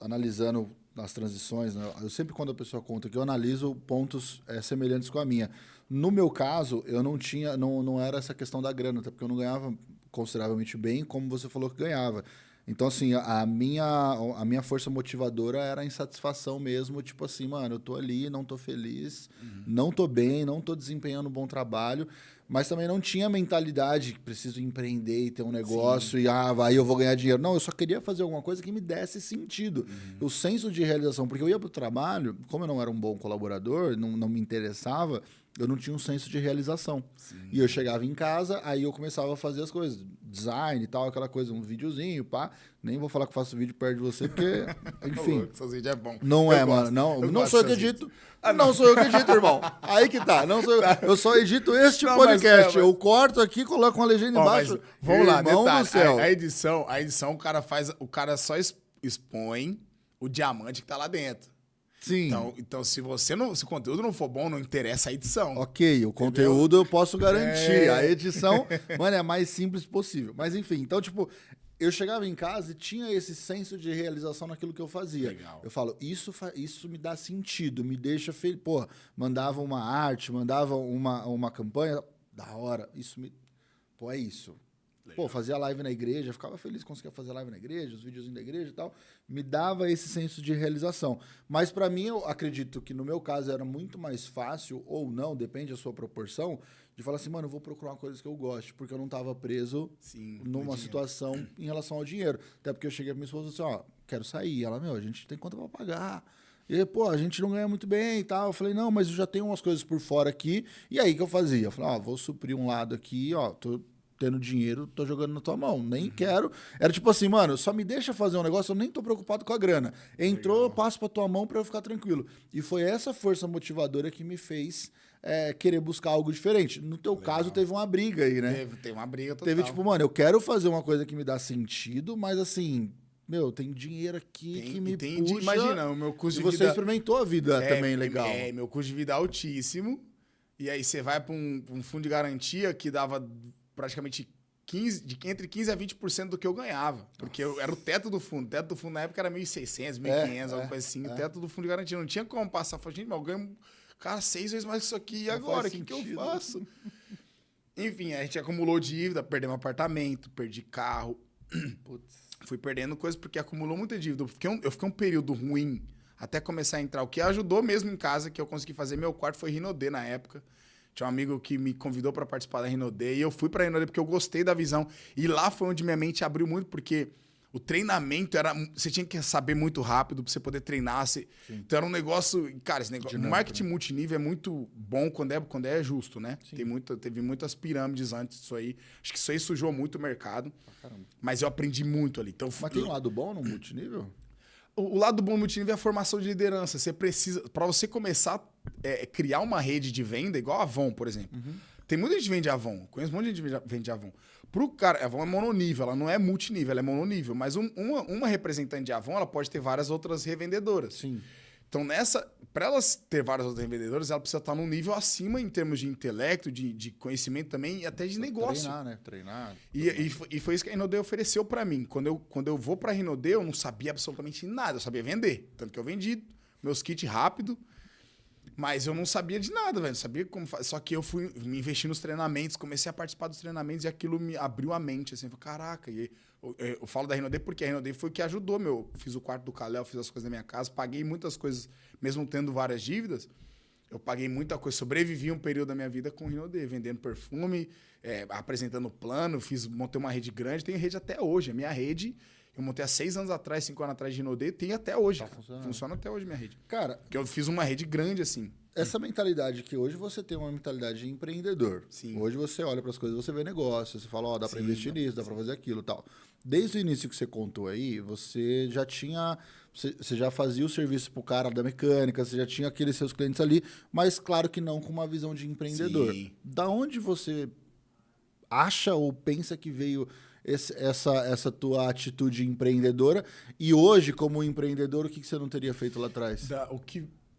analisando nas transições, né? Eu sempre, quando a pessoa conta que eu analiso pontos semelhantes com a minha. No meu caso, eu não era essa questão da grana, até porque eu não ganhava consideravelmente bem, como você falou que ganhava. Então, assim, a minha força motivadora era a insatisfação mesmo, tipo assim, mano, eu tô ali, não tô feliz, não tô bem, não tô desempenhando um bom trabalho, mas também não tinha mentalidade que preciso empreender e ter um negócio. Sim. E aí eu vou ganhar dinheiro. Não, eu só queria fazer alguma coisa que me desse sentido. O senso de realização, porque eu ia pro trabalho, como eu não era um bom colaborador, não me interessava, eu não tinha um senso de realização. Sim. E eu chegava em casa, aí eu começava a fazer as coisas, design e tal, aquela coisa, um videozinho, pá. Nem vou falar que eu faço vídeo perto de você, porque, enfim. Seus vídeos é bom. Não é, mano. Não sou eu que edito. Não sou eu que edito, irmão. Aí que tá. Não sou eu. Eu só edito este podcast. Eu corto aqui, coloco uma legenda embaixo. Vamos lá, detalhe. Do céu. A edição, o cara só expõe o diamante que tá lá dentro. Sim. Então se o conteúdo não for bom, não interessa a edição. Ok, o conteúdo eu posso garantir. A edição, mano, é a mais simples possível. Mas enfim, então, tipo, eu chegava em casa e tinha esse senso de realização naquilo que eu fazia. Legal. Eu falo, isso me dá sentido, me deixa feliz. Pô, mandava uma arte, mandava uma campanha, da hora, isso me... Pô, é isso. Legal. Pô, fazia live na igreja, ficava feliz, conseguia fazer live na igreja, os videozinhos da igreja e tal. Me dava esse senso de realização. Mas para mim, eu acredito que no meu caso era muito mais fácil, ou não, depende da sua proporção, de falar assim, mano, eu vou procurar uma coisa que eu goste, porque eu não estava preso numa situação em relação ao dinheiro. Até porque eu cheguei pra minha esposa e disse, ó, quero sair. Ela, meu, a gente tem conta pra pagar. E, pô, a gente não ganha muito bem e tal. Eu falei, não, mas eu já tenho umas coisas por fora aqui. E aí que eu fazia? Eu falei, ó, vou suprir um lado aqui, ó, tô tendo dinheiro, tô jogando na tua mão. Nem quero. Era tipo assim, mano, só me deixa fazer um negócio, eu nem tô preocupado com a grana. Entrou, eu passo pra tua mão pra eu ficar tranquilo. E foi essa força motivadora que me fez querer buscar algo diferente. No teu caso, teve uma briga aí, né? Teve uma briga total. Teve tipo, mano, eu quero fazer uma coisa que me dá sentido, mas assim, meu, tem dinheiro aqui que me puxa. Imagina, o meu custo de vida... você experimentou a vida também legal. Meu custo de vida é altíssimo. E aí você vai para um fundo de garantia que dava praticamente entre 15% a 20% do que eu ganhava. Porque era o teto do fundo. O teto do fundo na época era 1.600, 1.500, alguma coisa assim. O teto do fundo de garantia. Não tinha como passar. Falei, gente, mas eu ganho, cara, 6 vezes mais que isso aqui. E agora? O que eu faço? Enfim, a gente acumulou dívida, perdemos apartamento, perdi carro. Putz. Fui perdendo coisas porque acumulou muita dívida. Eu fiquei um período ruim até começar a entrar. O que ajudou mesmo em casa, que eu consegui fazer meu quarto, foi Rinodê na época. Tinha um amigo que me convidou para participar da Rinodê e eu fui para a Rinodê porque eu gostei da visão. E lá foi onde minha mente abriu muito, porque o treinamento era... Você tinha que saber muito rápido para você poder treinar. Então era um negócio... Cara, esse negócio... O marketing multinível é muito bom quando é justo, né? Teve muitas pirâmides antes disso aí. Acho que isso aí sujou muito o mercado. Mas eu aprendi muito ali. Então, mas tem um lado bom no multinível? O lado bom do multinível é a formação de liderança. Você precisa... Para você começar a criar uma rede de venda, igual a Avon, por exemplo. Tem muita gente que vende Avon. Conheço um monte de gente que vende Avon. Pro cara, a Avon é mononível, ela não é multinível, ela é mononível. Mas uma representante de Avon, ela pode ter várias outras revendedoras. Sim. Então, para elas ter várias outras revendedoras, ela precisa estar num nível acima em termos de intelecto, de conhecimento também e até de negócio. Treinar, né? Treinar. E foi isso que a Rinodê ofereceu para mim. Quando eu vou para a Rinodê, eu não sabia absolutamente nada. Eu sabia vender. Tanto que eu vendi meus kits rápido, mas eu não sabia de nada, velho. Não sabia como fazer. Só que eu fui me investir nos treinamentos, comecei a participar dos treinamentos e aquilo me abriu a mente. Assim, eu falei, caraca, eu falo da Rinodê porque a Rinodê foi o que ajudou, meu. Fiz o quarto do Kalel, fiz as coisas da minha casa, paguei muitas coisas, mesmo tendo várias dívidas, eu paguei muita coisa, sobrevivi um período da minha vida com o Rinodê, vendendo perfume, apresentando plano, montei uma rede grande, tenho rede até hoje. A minha rede, eu montei há 6 anos atrás, 5 anos atrás de Rinodê, tem até hoje. Tá funcionando. Funciona até hoje minha rede. Cara, porque eu fiz uma rede grande assim. Essa mentalidade que hoje você tem uma mentalidade de empreendedor. Sim. Hoje você olha para as coisas, você vê negócio, você fala, ó, dá para investir nisso, dá para fazer aquilo, tal. Desde o início que você contou aí, você já tinha, você já fazia o serviço pro cara da mecânica, você já tinha aqueles seus clientes ali, mas claro que não com uma visão de empreendedor. Sim. Da onde você acha ou pensa que veio essa tua atitude empreendedora? E hoje, como empreendedor, o que você não teria feito lá atrás?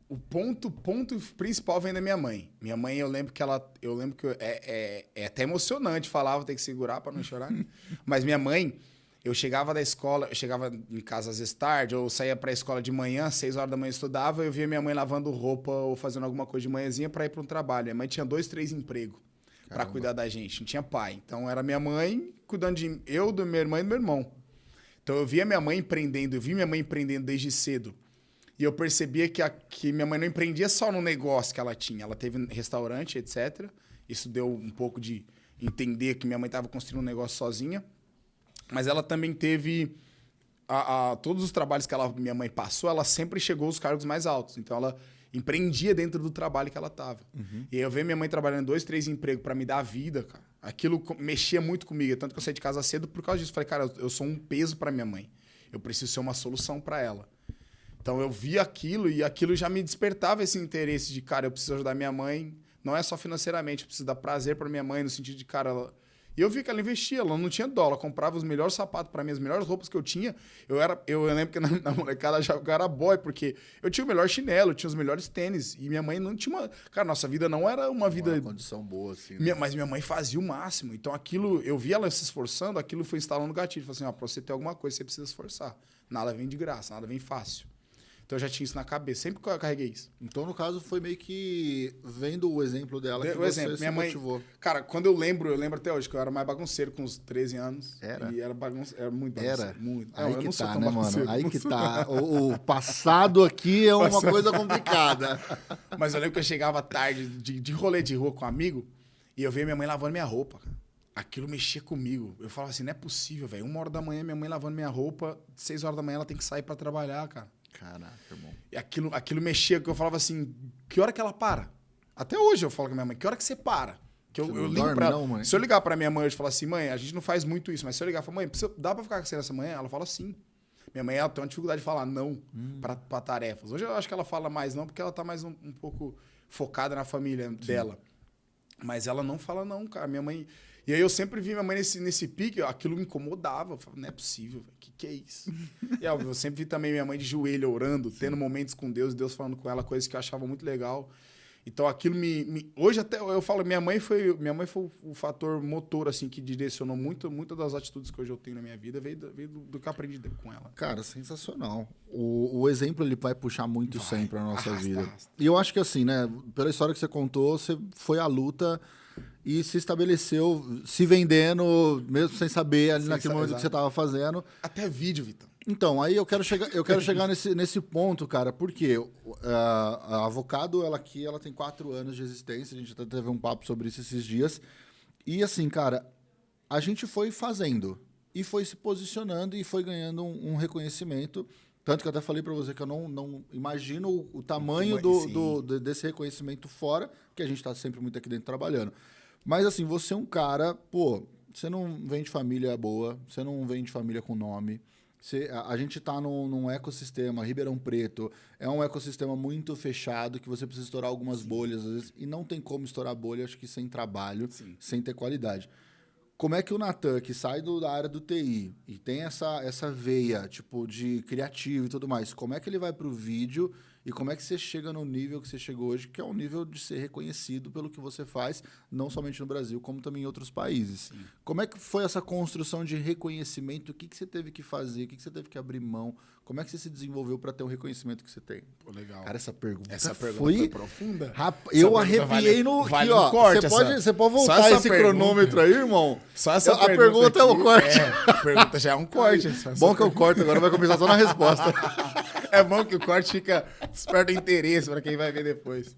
O ponto principal vem da minha mãe. Minha mãe, eu lembro que é até emocionante falar, vou ter que segurar para não chorar. Mas minha mãe, eu chegava da escola, eu chegava em casa às vezes tarde, eu saía para a escola de manhã, 6 horas da manhã eu estudava, eu via minha mãe lavando roupa ou fazendo alguma coisa de manhãzinha para ir para um trabalho. Minha mãe tinha 2, 3 empregos para cuidar da gente, não tinha pai. Então era minha mãe cuidando de eu, da minha irmã e do meu irmão. Então eu via minha mãe empreendendo, desde cedo. E eu percebia que minha mãe não empreendia só no negócio que ela tinha. Ela teve restaurante, etc. Isso deu um pouco de entender que minha mãe estava construindo um negócio sozinha. Mas ela também teve... todos os trabalhos que minha mãe passou, ela sempre chegou aos cargos mais altos. Então, ela empreendia dentro do trabalho que ela estava. E aí eu vejo minha mãe trabalhando 2, 3 empregos para me dar vida, cara. Aquilo mexia muito comigo. Tanto que eu saí de casa cedo por causa disso. Falei, cara, eu sou um peso para minha mãe. Eu preciso ser uma solução para ela. Então, eu vi aquilo e aquilo já me despertava esse interesse de, cara, eu preciso ajudar minha mãe. Não é só financeiramente, eu preciso dar prazer para minha mãe, no sentido de, cara, E eu vi que ela investia, ela não tinha dó, ela comprava os melhores sapatos pra mim, as melhores roupas que eu tinha. Eu lembro que na molecada achava que eu era boy, porque eu tinha o melhor chinelo, eu tinha os melhores tênis. E minha mãe não tinha uma... Cara, nossa vida não era uma vida... Uma condição boa, assim. Né? Mas minha mãe fazia o máximo. Então aquilo, eu vi ela se esforçando, aquilo foi instalando gatilho. Falei assim, ó, pra você ter alguma coisa, você precisa esforçar. Nada vem de graça, nada vem fácil. Então eu já tinha isso na cabeça, sempre que eu carreguei isso. Então, no caso, foi meio que vendo o exemplo dela que você minha mãe, motivou. Cara, quando eu lembro até hoje, que eu era mais bagunceiro com uns 13 anos. Era? E era muito bagunceiro. Era? Muito. Aí eu que não sou tá, tão né, mano? bagunceiro. Aí que tá. O passado aqui é uma coisa complicada. Mas eu lembro que eu chegava tarde de rolê de rua com um amigo e eu via minha mãe lavando minha roupa, cara. Aquilo mexia comigo. Eu falava assim, não é possível, velho. 1h da manhã, minha mãe lavando minha roupa, 6h da manhã ela tem que sair pra trabalhar, cara. Caraca, irmão. E aquilo mexia, que eu falava assim, que hora que ela para? Até hoje eu falo com a minha mãe, que hora que você para? Que eu ligo pra ela. Não, se eu ligar pra minha mãe hoje e falar assim, mãe, a gente não faz muito isso, mas se eu ligar e falar, mãe, dá pra ficar com você nessa manhã? Ela fala sim. Minha mãe ela tem uma dificuldade de falar não pra tarefas. Hoje eu acho que ela fala mais não, porque ela tá mais um pouco focada na família dela. Mas ela não fala não, cara. Minha mãe... E aí eu sempre vi minha mãe nesse pique, aquilo me incomodava. Eu falava, não é possível, velho. Que é isso? E eu sempre vi também minha mãe de joelho orando, tendo momentos com Deus, Deus falando com ela, coisas que eu achava muito legal. Então aquilo hoje até eu falo, minha mãe foi o fator motor, assim, que direcionou muito das atitudes que hoje eu tenho na minha vida, veio do que eu aprendi com ela. Cara, sensacional. O exemplo, ele vai puxar muito sempre a nossa vida. Arrasta. E eu acho que assim, né, pela história que você contou, você foi à luta e se estabeleceu se vendendo, mesmo sem saber ali naquele momento que você estava fazendo. Até vídeo, Vitor. Então, aí eu quero chegar nesse ponto, cara, porque a Avocado, ela tem 4 anos de existência, a gente até teve um papo sobre isso esses dias. E assim, cara, a gente foi fazendo e foi se posicionando e foi ganhando um reconhecimento. Tanto que eu até falei para você que eu não imagino o tamanho desse reconhecimento fora, porque a gente está sempre muito aqui dentro trabalhando. Mas assim, você é um cara, pô, você não vem de família boa, você não vem de família com nome. A gente está num ecossistema, Ribeirão Preto, é um ecossistema muito fechado, que você precisa estourar algumas bolhas, às vezes, e não tem como estourar bolha, acho que sem trabalho, sem ter qualidade. Como é que o Natan, que sai da área do TI e tem essa veia, tipo, de criativo e tudo mais, como é que ele vai para o vídeo e como é que você chega no nível que você chegou hoje, que é um nível de ser reconhecido pelo que você faz, não somente no Brasil, como também em outros países. Sim. Como é que foi essa construção de reconhecimento? O que você teve que fazer? O que você teve que abrir mão? Como é que você se desenvolveu para ter o reconhecimento que você tem? Pô, legal. Cara, essa pergunta foi profunda. Eu arrepiei vale no corte. Você pode voltar esse cronômetro aí, irmão? Só essa a pergunta é o corte. A pergunta já é um corte. Bom que eu corto, agora vai começar só na resposta. É bom que o corte fica desperta interesse para quem vai ver depois.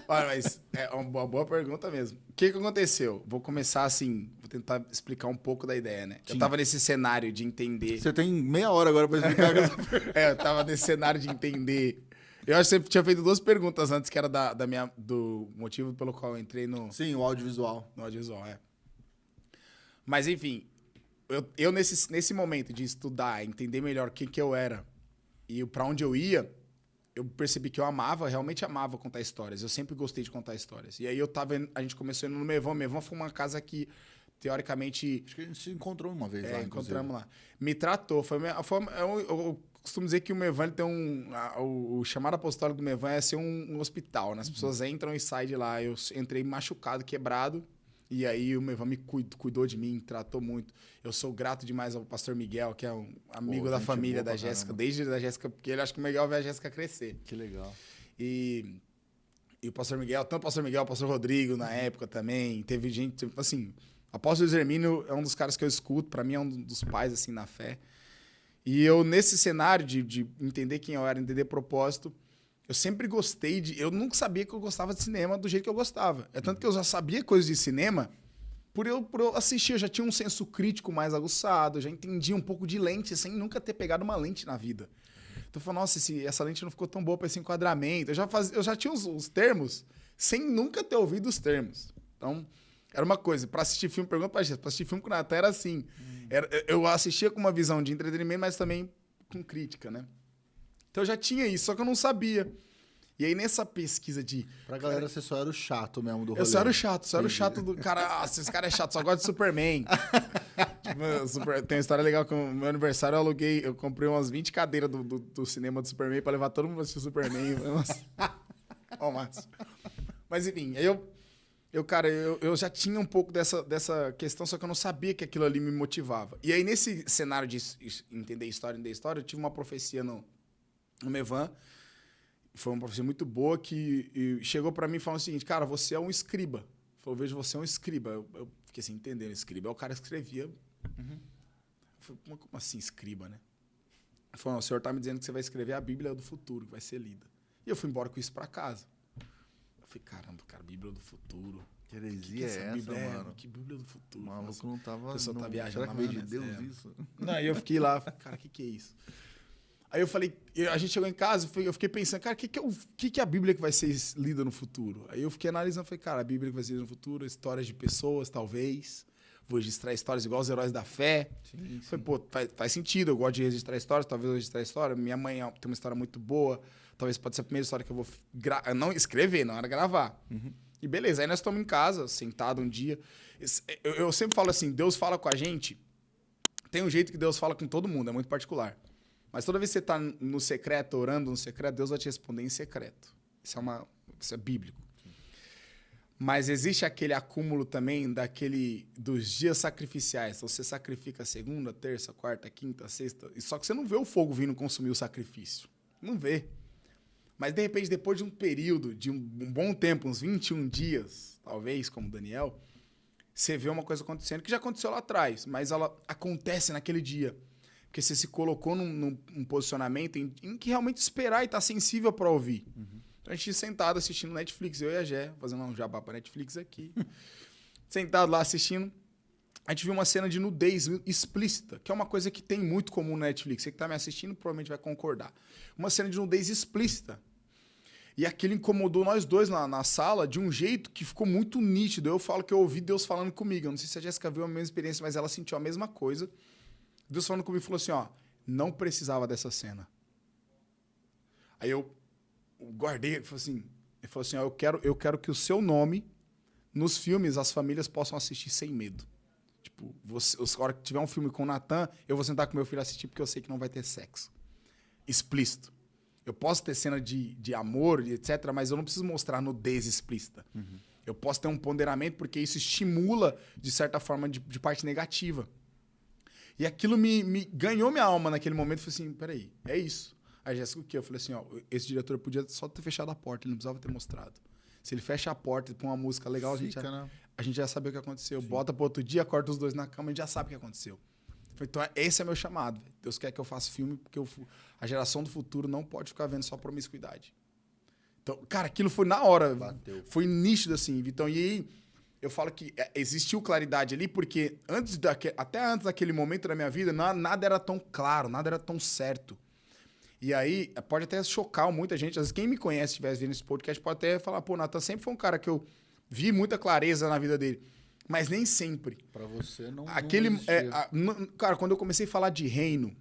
Olha, mas é uma boa pergunta mesmo. O que aconteceu? Vou começar assim, vou tentar explicar um pouco da ideia, né? Sim. Eu tava nesse cenário de entender... Você tem meia hora agora para explicar. Eu tava nesse cenário de entender... Eu acho que você tinha feito 2 perguntas antes, que era do motivo pelo qual eu entrei no... Sim, o audiovisual. No audiovisual, é. Mas, enfim, eu nesse momento de estudar, entender melhor quem que eu era e para onde eu ia, eu percebi que eu realmente amava contar histórias. Eu sempre gostei de contar histórias. E aí a gente começou indo no Mevan. Mevan foi uma casa que, teoricamente... Acho que a gente se encontrou uma vez lá, encontramos lá. Me tratou. Eu costumo dizer que o Mevan tem o chamado apostólico do Mevan é ser um hospital, né? As pessoas entram e saem de lá. Eu entrei machucado, quebrado. E aí o Mevan me cuidou de mim, tratou muito. Eu sou grato demais ao pastor Miguel, que é um amigo da família da Jéssica, desde a Jéssica, porque ele acha que o Miguel vê a Jéssica crescer. Que legal. E o pastor Miguel, tanto o pastor Miguel, o pastor Rodrigo na época também, teve gente, assim, o apóstolo Hermínio é um dos caras que eu escuto, para mim é um dos pais, assim, na fé. E eu, nesse cenário de entender quem eu era, entender propósito, eu sempre gostei eu nunca sabia que eu gostava de cinema do jeito que eu gostava. É tanto que eu já sabia coisas de cinema por eu assistir. Eu já tinha um senso crítico mais aguçado, eu já entendia um pouco de lente sem nunca ter pegado uma lente na vida. Então eu falei, nossa, essa lente não ficou tão boa para esse enquadramento. Eu já tinha os termos sem nunca ter ouvido os termos. Então, era uma coisa. Para assistir filme, pergunta pra gente, para assistir filme com o Natan era assim. Eu assistia com uma visão de entretenimento, mas também com crítica, né? Então eu já tinha isso, só que eu não sabia. E aí, nessa pesquisa de... Pra galera, você só era o chato mesmo do rolê. Eu só era o chato do... Cara, esse cara é chato, só gosta de Superman. Tem uma história legal, com o meu aniversário eu comprei umas 20 cadeiras do cinema do Superman pra levar todo mundo pra assistir o Superman. Ó, Márcio. Mas enfim, aí eu já tinha um pouco dessa questão, só que eu não sabia que aquilo ali me motivava. E aí, nesse cenário de entender história, eu tive uma profecia no Mevan. Foi uma profecia muito boa que chegou para mim falando o seguinte, cara, você é um escriba. Falou, vejo você é um escriba. Eu fiquei assim, entendendo, escriba é o cara que escrevia. Uhum. Eu falei, como assim escriba, né? Ele falou, não, o senhor tá me dizendo que você vai escrever a Bíblia do futuro, que vai ser lida. E eu fui embora com isso para casa. Eu falei, caramba, cara, Bíblia do futuro. Que heresia é essa, mano? Que Bíblia do futuro? O maluco não tava... A pessoa tá viajando. Será que veio de Deus isso? Não, e eu fiquei lá, cara, o que é isso? Aí eu falei, a gente chegou em casa, eu fiquei pensando, cara, o que é a Bíblia que vai ser lida no futuro? Aí eu fiquei analisando, falei, cara, a Bíblia que vai ser lida no futuro, histórias de pessoas, talvez. Vou registrar histórias igual os heróis da fé. Sim. Falei, pô, faz sentido, eu gosto de registrar histórias, talvez eu registrar história. Minha mãe tem uma história muito boa, talvez pode ser a primeira história que eu vou não escrever, não era gravar. Uhum. E beleza, aí nós estamos em casa, sentado um dia. Eu sempre falo assim, Deus fala com a gente, tem um jeito que Deus fala com todo mundo, é muito particular. Mas toda vez que você está no secreto, orando no secreto, Deus vai te responder em secreto. Isso é bíblico. Sim. Mas existe aquele acúmulo também dos dias sacrificiais. Então, você sacrifica segunda, terça, quarta, quinta, sexta. Só que você não vê o fogo vindo consumir o sacrifício. Não vê. Mas, de repente, depois de um período, de um bom tempo, uns 21 dias, talvez, como Daniel, você vê uma coisa acontecendo que já aconteceu lá atrás, mas ela acontece naquele dia. Porque você se colocou num posicionamento em que realmente esperar e estar sensível para ouvir. Uhum. Então, a gente sentado assistindo Netflix, eu e a Gé, fazendo um jabá para Netflix aqui. Sentado lá assistindo, a gente viu uma cena de nudez explícita, que é uma coisa que tem muito comum no Netflix. Você que está me assistindo provavelmente vai concordar. Uma cena de nudez explícita. E aquilo incomodou nós dois na sala de um jeito que ficou muito nítido. Eu falo que eu ouvi Deus falando comigo. Eu não sei se a Jéssica viu a mesma experiência, mas ela sentiu a mesma coisa. Deus falando comigo falou assim, ó, não precisava dessa cena. Aí eu guardei, ele falou assim, ó, eu quero que o seu nome, nos filmes, as famílias possam assistir sem medo. Tipo, a hora que tiver um filme com o Natan, eu vou sentar com meu filho assistir porque eu sei que não vai ter sexo. Explícito. Eu posso ter cena de amor, etc., mas eu não preciso mostrar nudez explícita. Uhum. Eu posso ter um ponderamento porque isso estimula, de certa forma, de parte negativa. E aquilo me ganhou minha alma naquele momento. Eu falei assim, peraí, é isso. Aí, Jéssica, o quê? Eu falei assim, ó, esse diretor podia só ter fechado a porta, ele não precisava ter mostrado. Se ele fecha a porta e põe uma música legal, a gente já sabe o que aconteceu. Sim. Bota pro outro dia, corta os dois na cama, a gente já sabe o que aconteceu. Eu falei, então, esse é meu chamado. Véio. Deus quer que eu faça filme, porque a geração do futuro não pode ficar vendo só promiscuidade. Então, cara, aquilo foi na hora. Bateu. Foi nítido, assim, Vitão. E aí... Eu falo que existiu claridade ali, porque até antes daquele momento da minha vida, nada era tão claro, nada era tão certo. E aí, pode até chocar muita gente. Às vezes, quem me conhece, estivesse vendo esse podcast, pode até falar, pô, Natan sempre foi um cara que eu vi muita clareza na vida dele. Mas nem sempre. Pra você não cara, quando eu comecei a falar de reino,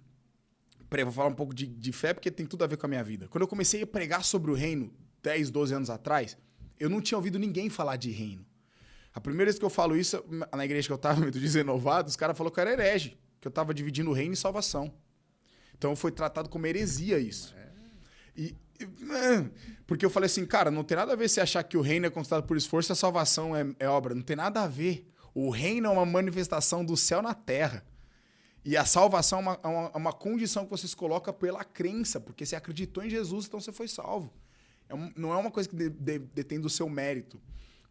vou falar um pouco de fé, porque tem tudo a ver com a minha vida. Quando eu comecei a pregar sobre o reino, 10, 12 anos atrás, eu não tinha ouvido ninguém falar de reino. A primeira vez que eu falo isso, na igreja que eu estava, Metodista Renovado, os caras falaram que eu era herege, que eu estava dividindo o reino e salvação. Então foi tratado como heresia isso. Porque eu falei assim, cara, não tem nada a ver se achar que o reino é conquistado por esforço e a salvação é obra. Não tem nada a ver. O reino é uma manifestação do céu na terra. E a salvação é uma condição que você se coloca pela crença, porque você acreditou em Jesus, então você foi salvo. Não é uma coisa que detém do seu mérito.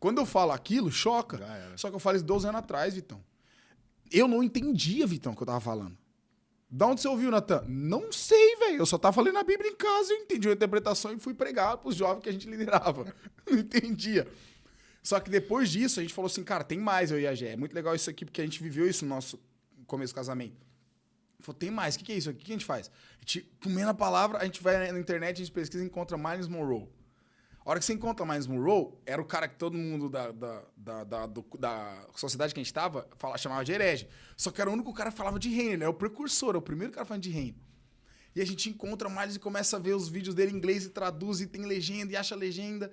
Quando eu falo aquilo, choca. Só que eu falei isso 12 anos atrás, Vitão. Eu não entendia, Vitão, o que eu tava falando. Da onde você ouviu, Natan? Não sei, velho. Eu só tava lendo a Bíblia em casa, eu entendi a interpretação e fui pregar pros jovens que a gente liderava. Não entendia. Só que depois disso, a gente falou assim, cara, tem mais, eu e a Gé. É muito legal isso aqui, porque a gente viveu isso no nosso começo do casamento. Falou, tem mais, o que é isso aqui? O que a gente faz? A gente, comendo a palavra, a gente vai na internet, a gente pesquisa e encontra Miles Monroe. A hora que você encontra Miles Monroe, era o cara que todo mundo da sociedade que a gente estava chamava de herege. Só que era o único cara que falava de reino, ele é o precursor, é o primeiro cara falando de reino. E a gente encontra o Miles e começa a ver os vídeos dele em inglês e traduz e tem legenda e acha legenda.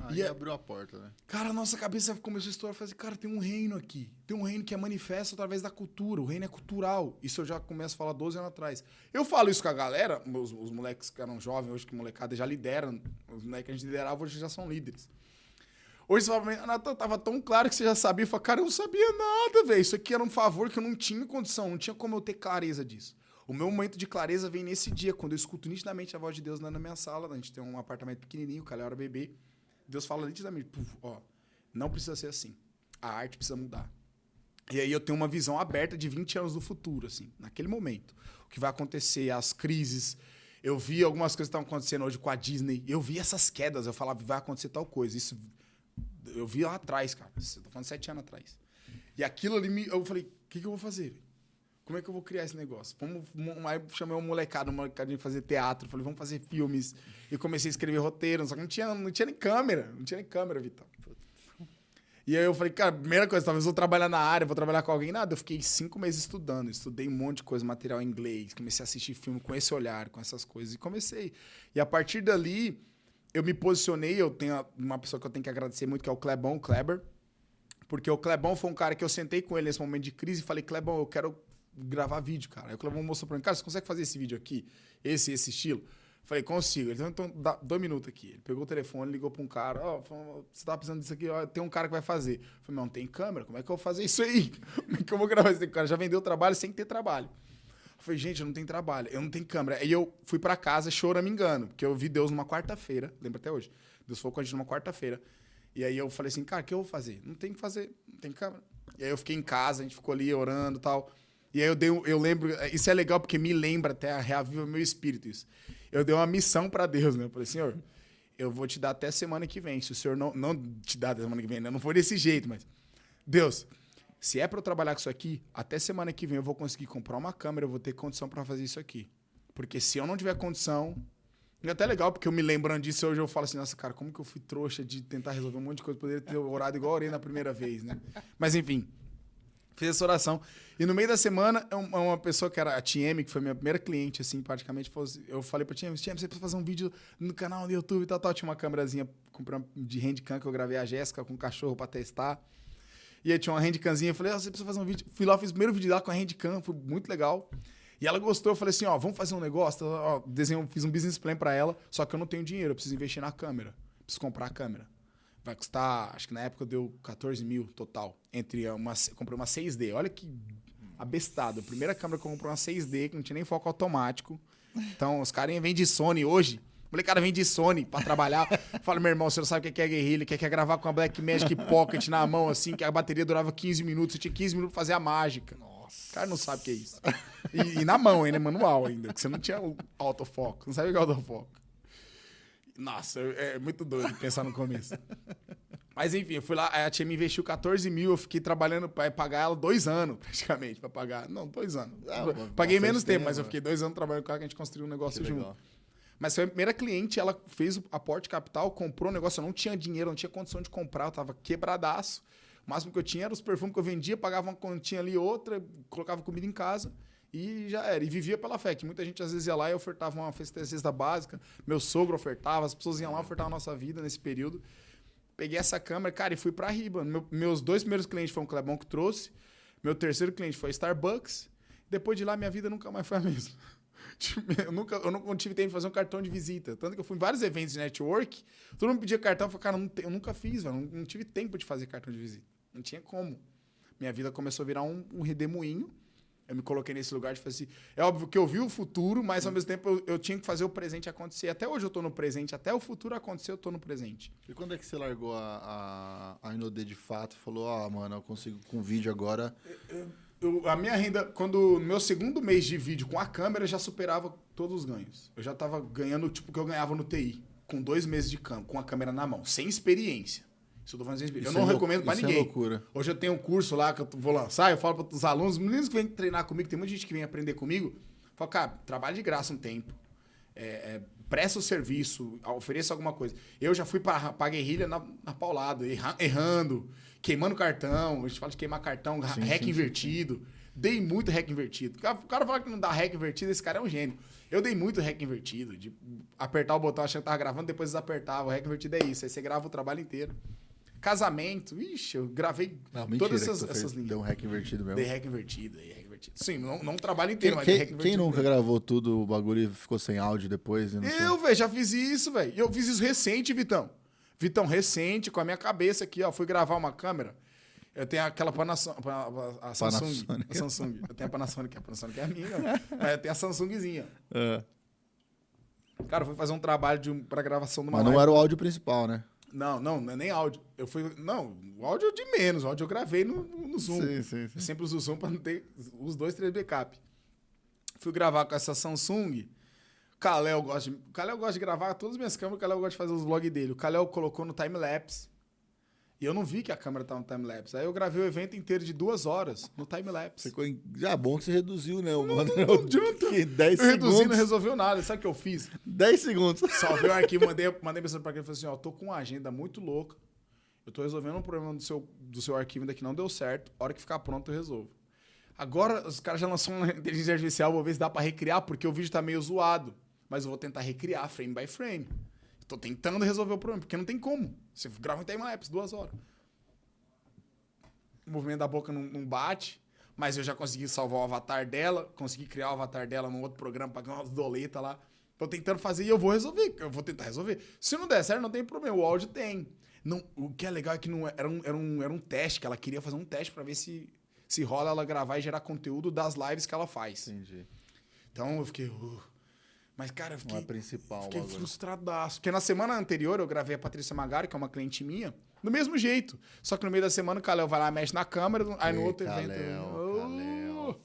Aí abriu a porta, né? Cara, a nossa cabeça começou a estourar e falei, cara, tem um reino aqui. Tem um reino que é manifesto através da cultura. O reino é cultural. Isso eu já começo a falar 12 anos atrás. Eu falo isso com a galera, os moleques que eram jovens, hoje que molecada já lideram. Os moleques que a gente liderava hoje já são líderes. Hoje você fala pra mim, Natan, tava tão claro que você já sabia. Eu falo, cara, eu não sabia nada, velho. Isso aqui era um favor que eu não tinha condição, não tinha como eu ter clareza disso. O meu momento de clareza vem nesse dia, quando eu escuto nitidamente a voz de Deus na minha sala. A gente tem um apartamento pequenininho, o Calé era bebê. Deus fala nitidamente, ó, não precisa ser assim. A arte precisa mudar. E aí eu tenho uma visão aberta de 20 anos do futuro, assim, naquele momento. O que vai acontecer, as crises. Eu vi algumas coisas que estão acontecendo hoje com a Disney. Eu vi essas quedas, eu falava, vai acontecer tal coisa. Isso eu vi lá atrás, cara. Eu tô falando 7 anos atrás. E aquilo ali, eu falei, o que eu vou fazer? Como é que eu vou criar esse negócio? Aí chamei uma molecadinha de fazer teatro. Falei, vamos fazer filmes. E comecei a escrever roteiro. Só que não tinha nem câmera. Não tinha nem câmera, Vitão. E aí eu falei, cara, primeira coisa, talvez eu vou trabalhar na área, vou trabalhar com alguém. Nada, eu fiquei 5 meses estudando. Estudei um monte de coisa, material em inglês. Comecei a assistir filme com esse olhar, com essas coisas. E comecei. E a partir dali, eu me posicionei. Eu tenho uma pessoa que eu tenho que agradecer muito, que é o Clebão, o Kleber. Porque o Clebão foi um cara que eu sentei com ele nesse momento de crise e falei, Clebão, eu quero gravar vídeo, cara. Aí o Clebão mostrou pra mim, cara, você consegue fazer esse vídeo aqui? Esse estilo? Falei, consigo. Ele então dá 2 minutos aqui. Ele pegou o telefone, ligou pra um cara, você tá precisando disso aqui, tem um cara que vai fazer. Falei, não tem câmera, como é que eu vou fazer isso aí? Como é que eu vou gravar isso aí? O cara já vendeu trabalho sem ter trabalho. Falei, gente, eu não tenho trabalho, eu não tenho câmera. Aí eu fui pra casa choramingando, porque eu vi Deus numa quarta-feira, lembra até hoje. Deus falou com a gente numa quarta-feira. E aí eu falei assim, cara, o que eu vou fazer? Não tem o que fazer, não tem câmera. E aí eu fiquei em casa, a gente ficou ali orando e tal. E aí eu lembro, isso é legal porque me lembra até, reaviva meu espírito isso. Eu dei uma missão para Deus, né? Eu falei, Senhor, eu vou te dar até semana que vem. Se o Senhor não te dá até semana que vem, né? Não foi desse jeito, mas... Deus, se é para eu trabalhar com isso aqui, até semana que vem eu vou conseguir comprar uma câmera, eu vou ter condição para fazer isso aqui. Porque se eu não tiver condição... É até legal, porque eu me lembrando disso, hoje eu falo assim, nossa, cara, como que eu fui trouxa de tentar resolver um monte de coisa, poderia ter orado igual eu orei na primeira vez, né? Mas enfim... Fiz essa oração. E no meio da semana, uma pessoa que era a TM, que foi minha primeira cliente, assim, praticamente, eu falei pra TM, você precisa fazer um vídeo no canal do YouTube e tal. Tinha uma câmerazinha de handcam que eu gravei a Jéssica com um cachorro pra testar. E aí tinha uma handcamzinha, eu falei, você precisa fazer um vídeo. Fui lá, fiz o primeiro vídeo lá com a handcam, foi muito legal. E ela gostou, eu falei assim, vamos fazer um negócio. Fiz um business plan pra ela, só que eu não tenho dinheiro, eu preciso investir na câmera. Preciso comprar a câmera. Vai custar, acho que na época deu 14 mil total. Comprei uma 6D. Olha que abestado. A primeira câmera que eu comprei uma 6D, que não tinha nem foco automático. Então, os caras vêm de Sony hoje. O molecada vem de Sony pra trabalhar. Fala, meu irmão, você não sabe o que é guerrilha, que quer gravar com a Blackmagic Pocket na mão, assim, que a bateria durava 15 minutos. Você tinha 15 minutos pra fazer a mágica. Nossa. O cara não sabe o que é isso. E na mão, ainda, manual ainda. Que você não tinha autofoco. Não sabe o que é autofoco. Nossa, é muito doido pensar no começo. Mas enfim, eu fui lá, a tia me investiu 14 mil, eu fiquei trabalhando para pagar ela 2 anos, praticamente, para pagar. Não, 2 anos. Paguei menos tempo, mas eu fiquei 2 anos trabalhando com ela, que a gente construiu um negócio junto. Legal. Mas foi a primeira cliente, ela fez o aporte capital, comprou um negócio, eu não tinha dinheiro, não tinha condição de comprar, eu tava quebradaço. O máximo que eu tinha era os perfumes que eu vendia, pagava uma continha ali, outra, colocava comida em casa. E já era. E vivia pela fé, que muita gente às vezes ia lá e ofertava uma cesta básica. Meu sogro ofertava, as pessoas iam lá ofertar a nossa vida nesse período. Peguei essa câmera, cara, e fui pra Riba. Meus 2 primeiros clientes foram o Clebão que trouxe. Meu terceiro cliente foi a Starbucks. Depois de lá, minha vida nunca mais foi a mesma. Eu não tive tempo de fazer um cartão de visita. Tanto que eu fui em vários eventos de network. Todo mundo pedia cartão. Eu falei, cara, eu nunca fiz, velho. Não tive tempo de fazer cartão de visita. Não tinha como. Minha vida começou a virar um redemoinho. Eu me coloquei nesse lugar de fazer assim. É óbvio que eu vi o futuro, mas ao mesmo tempo eu tinha que fazer o presente acontecer. Até hoje eu tô no presente, até o futuro acontecer, eu tô no presente. E quando é que você largou a Inodê de fato? Falou, mano, eu consigo com vídeo agora. A minha renda, quando no meu segundo mês de vídeo com a câmera, já superava todos os ganhos. Eu já tava ganhando tipo o que eu ganhava no TI, com 2 meses de câmera, com a câmera na mão, sem experiência. Eu não recomendo pra ninguém. É loucura. Hoje eu tenho um curso lá que eu vou lançar, eu falo para os alunos, os meninos que vêm treinar comigo, tem muita gente que vem aprender comigo, falo, cara, trabalha de graça um tempo, presta o serviço, ofereça alguma coisa. Eu já fui pra guerrilha na paulada, errando, queimando cartão, a gente fala de queimar cartão, hack invertido, dei muito REC invertido. O cara fala que não dá REC invertido, esse cara é um gênio. Eu dei muito REC invertido, de apertar o botão achando que tava gravando, depois desapertava. O REC invertido é isso, aí você grava o trabalho inteiro. Casamento, ixi, eu gravei todas essas linhas. Deu um REC invertido mesmo? Dei REC invertido. Sim, não o trabalho inteiro, mas dei REC invertido. Quem nunca gravou tudo, o bagulho e ficou sem áudio depois? Velho, já fiz isso, velho. Eu fiz isso recente, Vitão. Recente, com a minha cabeça aqui, ó. Fui gravar uma câmera. Eu tenho aquela a Samsung. A Samsung. Eu tenho a Panasonic é a minha, mas eu tenho a Samsungzinha. Cara, eu fui fazer um trabalho pra gravação de uma Mas não era o áudio principal, né? Não é nem áudio. O áudio é de menos. O áudio eu gravei no Zoom. Sim. Eu sempre uso o Zoom pra não ter os 2, 3 backup. Fui gravar com essa Samsung. O Kalel gosta de gravar todas as minhas câmeras. O Kalel gosta de fazer os vlogs dele. O Kalel colocou no time-lapse. E eu não vi que a câmera tava no time-lapse. Aí eu gravei o evento inteiro de 2 horas no time-lapse. Já bom que você reduziu, né? Não adianta. 10 eu reduzi, segundos. não resolveu nada. Sabe o que eu fiz? 10 segundos. Salvei o arquivo, mandei mensagem pra ele e falei assim, ó, tô com uma agenda muito louca. Eu tô resolvendo um problema do seu arquivo ainda que não deu certo. A hora que ficar pronto, eu resolvo. Agora, os caras já lançaram uma inteligência artificial, vou ver se dá pra recriar, porque o vídeo tá meio zoado. Mas eu vou tentar recriar frame by frame. Tô tentando resolver o problema, porque não tem como. Você grava em time-lapse, 2 horas. O movimento da boca não bate, mas eu já consegui salvar o avatar dela, consegui criar o avatar dela num outro programa, pagar umas doletas lá. Tô tentando fazer e eu vou resolver. Eu vou tentar resolver. Se não der certo, não tem problema. O áudio tem. Não, o que é legal é que não era um teste, que ela queria fazer um teste pra ver se rola ela gravar e gerar conteúdo das lives que ela faz. Entendi. Então eu fiquei... Mas, cara, eu fiquei... Não é principal. Fiquei frustradaço. Porque na semana anterior eu gravei a Patrícia Magari, que é uma cliente minha, do mesmo jeito. Só que no meio da semana o Kalel vai lá, mexe na câmera, aí no outro evento... Kalel.